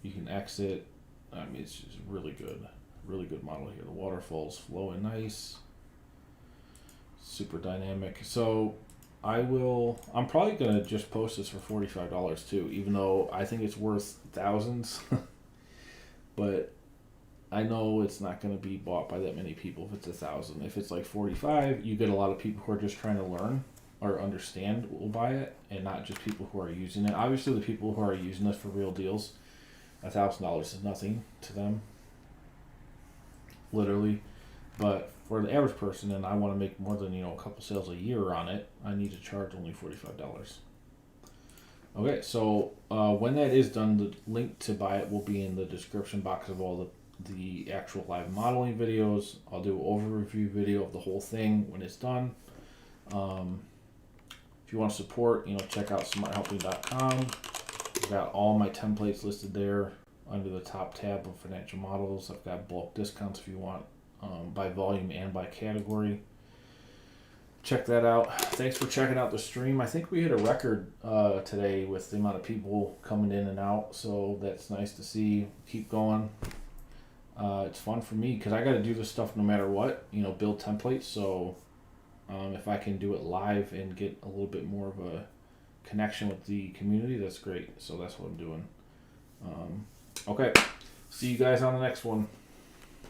You can exit. I mean, it's just really good model here. The waterfall's flowing nice, super dynamic. So I'm probably going to just post this for $45 too, even though I think it's worth thousands. But I know it's not going to be bought by that many people if it's 1,000. If it's like 45, you get a lot of people who are just trying to learn or understand will buy it, and not just people who are using it. Obviously, the people who are using this for real deals, $1,000 is nothing to them, literally. But for the average person, and I want to make more than a couple sales a year on it, I need to charge only $45. Okay, so when that is done, the link to buy it will be in the description box of all the actual live modeling videos. I'll do an overview video of the whole thing when it's done. If you want to support, check out SmartHelping.com. I've got all my templates listed there. under the top tab of financial models. I've got bulk discounts if you want, by volume and by category. Check that out. Thanks for checking out the stream. I think we hit a record today with the amount of people coming in and out, so that's nice to see. Keep going. It's fun for me because I got to do this stuff no matter what, build templates. So if I can do it live and get a little bit more of a connection with the community, that's great. So that's what I'm doing. Okay, see you guys on the next one.